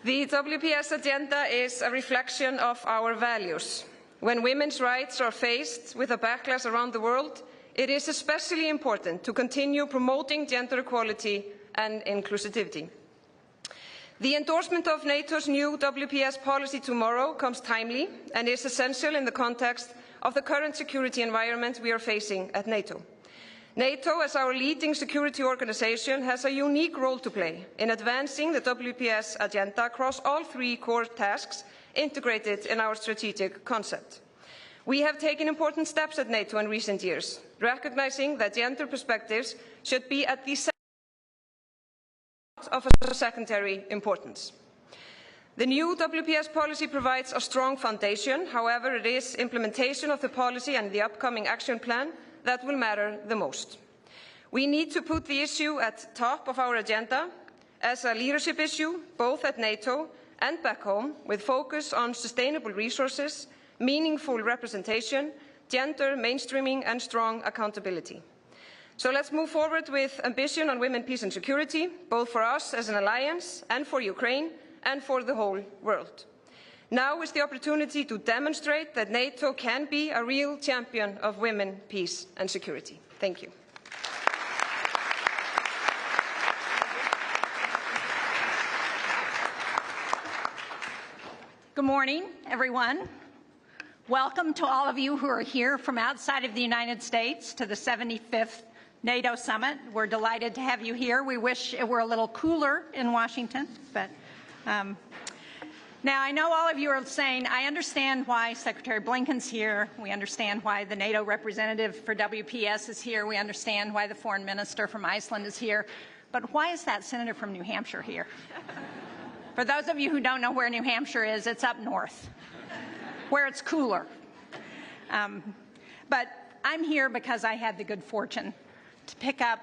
the WPS agenda is a reflection of our values. When women's rights are faced with a backlash around the world, it is especially important to continue promoting gender equality and inclusivity. The endorsement of NATO's new WPS policy tomorrow comes timely and is essential in the context of the current security environment we are facing at NATO. NATO, as our leading security organization, has a unique role to play in advancing the WPS agenda across all three core tasks integrated in our strategic concept. We have taken important steps at NATO in recent years, recognizing that gender perspectives should be at the center of a secondary importance. The new WPS policy provides a strong foundation. However, it is implementation of the policy and the upcoming action plan that will matter the most. We need to put the issue at the top of our agenda as a leadership issue, both at NATO and back home, with focus on sustainable resources, meaningful representation, gender mainstreaming and strong accountability. So let's move forward with ambition on women, peace and security, both for us as an alliance and for Ukraine and for the whole world. Now is the opportunity to demonstrate that NATO can be a real champion of women, peace and security. Thank you. Good morning, everyone. Welcome to all of you who are here from outside of the United States to the 75th NATO Summit. We're delighted to have you here. We wish it were a little cooler in Washington, but now, I know all of you are saying, I understand why Secretary Blinken's here. We understand why the NATO representative for WPS is here. We understand why the foreign minister from Iceland is here. But why is that senator from New Hampshire here? For those of you who don't know where New Hampshire is, it's up north, where it's cooler. But I'm here because I had the good fortune to pick up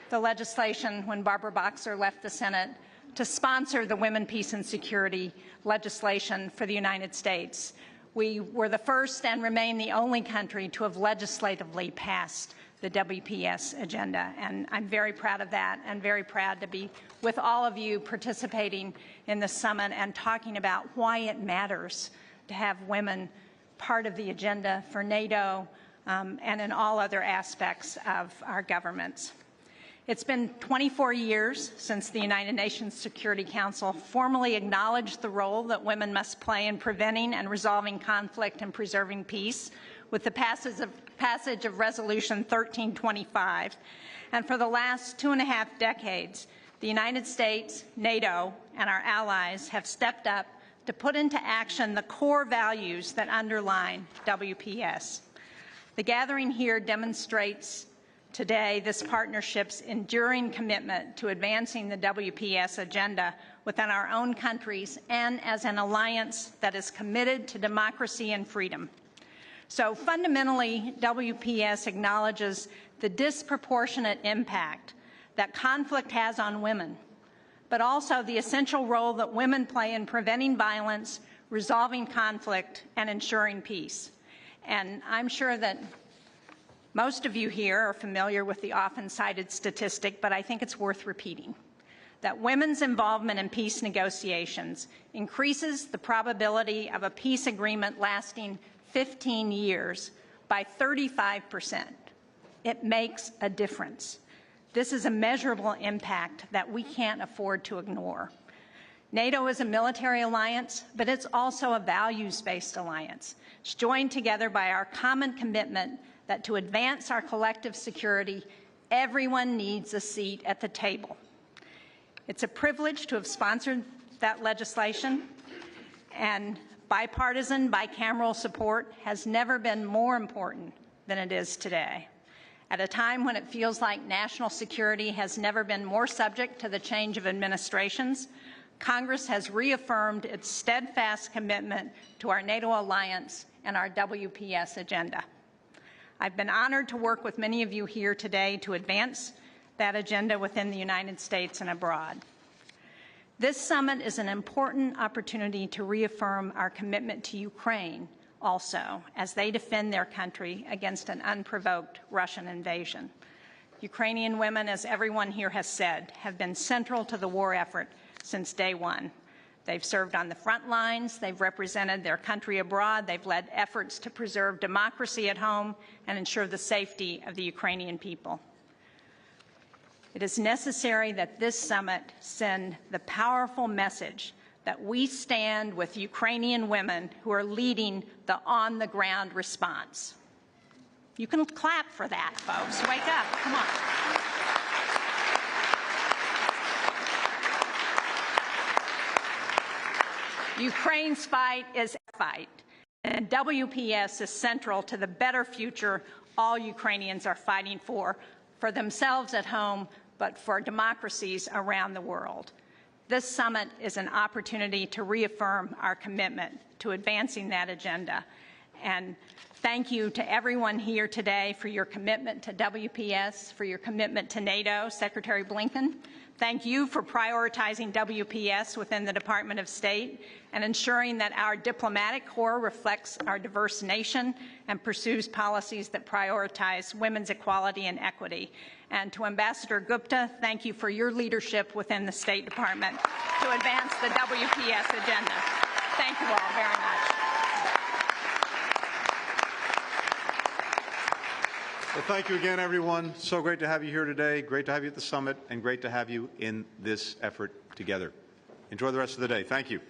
the legislation when Barbara Boxer left the Senate to sponsor the Women, Peace and Security legislation for the United States. We were the first and remain the only country to have legislatively passed the WPS agenda, and I'm very proud of that and very proud to be with all of you participating in the summit and talking about why it matters to have women part of the agenda for NATO and in all other aspects of our governments. It's been 24 years since the United Nations Security Council formally acknowledged the role that women must play in preventing and resolving conflict and preserving peace with the passage of Resolution 1325. And for the last 2.5 decades, the United States, NATO, and our allies have stepped up to put into action the core values that underline WPS. The gathering here demonstrates today this partnership's enduring commitment to advancing the WPS agenda within our own countries and as an alliance that is committed to democracy and freedom. So fundamentally, WPS acknowledges the disproportionate impact that conflict has on women, but also the essential role that women play in preventing violence, resolving conflict, and ensuring peace. And I'm sure that most of you here are familiar with the often cited statistic, but I think it's worth repeating, that women's involvement in peace negotiations increases the probability of a peace agreement lasting 15 years by 35%. It makes a difference. This is a measurable impact that we can't afford to ignore. NATO is a military alliance, but it's also a values-based alliance. It's joined together by our common commitment that to advance our collective security, everyone needs a seat at the table. It's a privilege to have sponsored that legislation, and bipartisan, bicameral support has never been more important than it is today. At a time when it feels like national security has never been more subject to the change of administrations, Congress has reaffirmed its steadfast commitment to our NATO alliance and our WPS agenda. I've been honored to work with many of you here today to advance that agenda within the United States and abroad. This summit is an important opportunity to reaffirm our commitment to Ukraine also, as they defend their country against an unprovoked Russian invasion. Ukrainian women, as everyone here has said, have been central to the war effort since day one. They've served on the front lines, they've represented their country abroad, they've led efforts to preserve democracy at home and ensure the safety of the Ukrainian people. It is necessary that this summit send the powerful message that we stand with Ukrainian women who are leading the on-the-ground response. You can clap for that, folks. Wake up. Come on. Ukraine's fight is a fight, and WPS is central to the better future all Ukrainians are fighting for themselves at home, but for democracies around the world. This summit is an opportunity to reaffirm our commitment to advancing that agenda. And thank you to everyone here today for your commitment to WPS, for your commitment to NATO, Secretary Blinken. Thank you for prioritizing WPS within the Department of State and ensuring that our diplomatic corps reflects our diverse nation and pursues policies that prioritize women's equality and equity. And to Ambassador Gupta, thank you for your leadership within the State Department to advance the WPS agenda. Thank you all very much. Well, thank you again, everyone. So great to have you here today. Great to have you at the summit, and great to have you in this effort together. Enjoy the rest of the day. Thank you.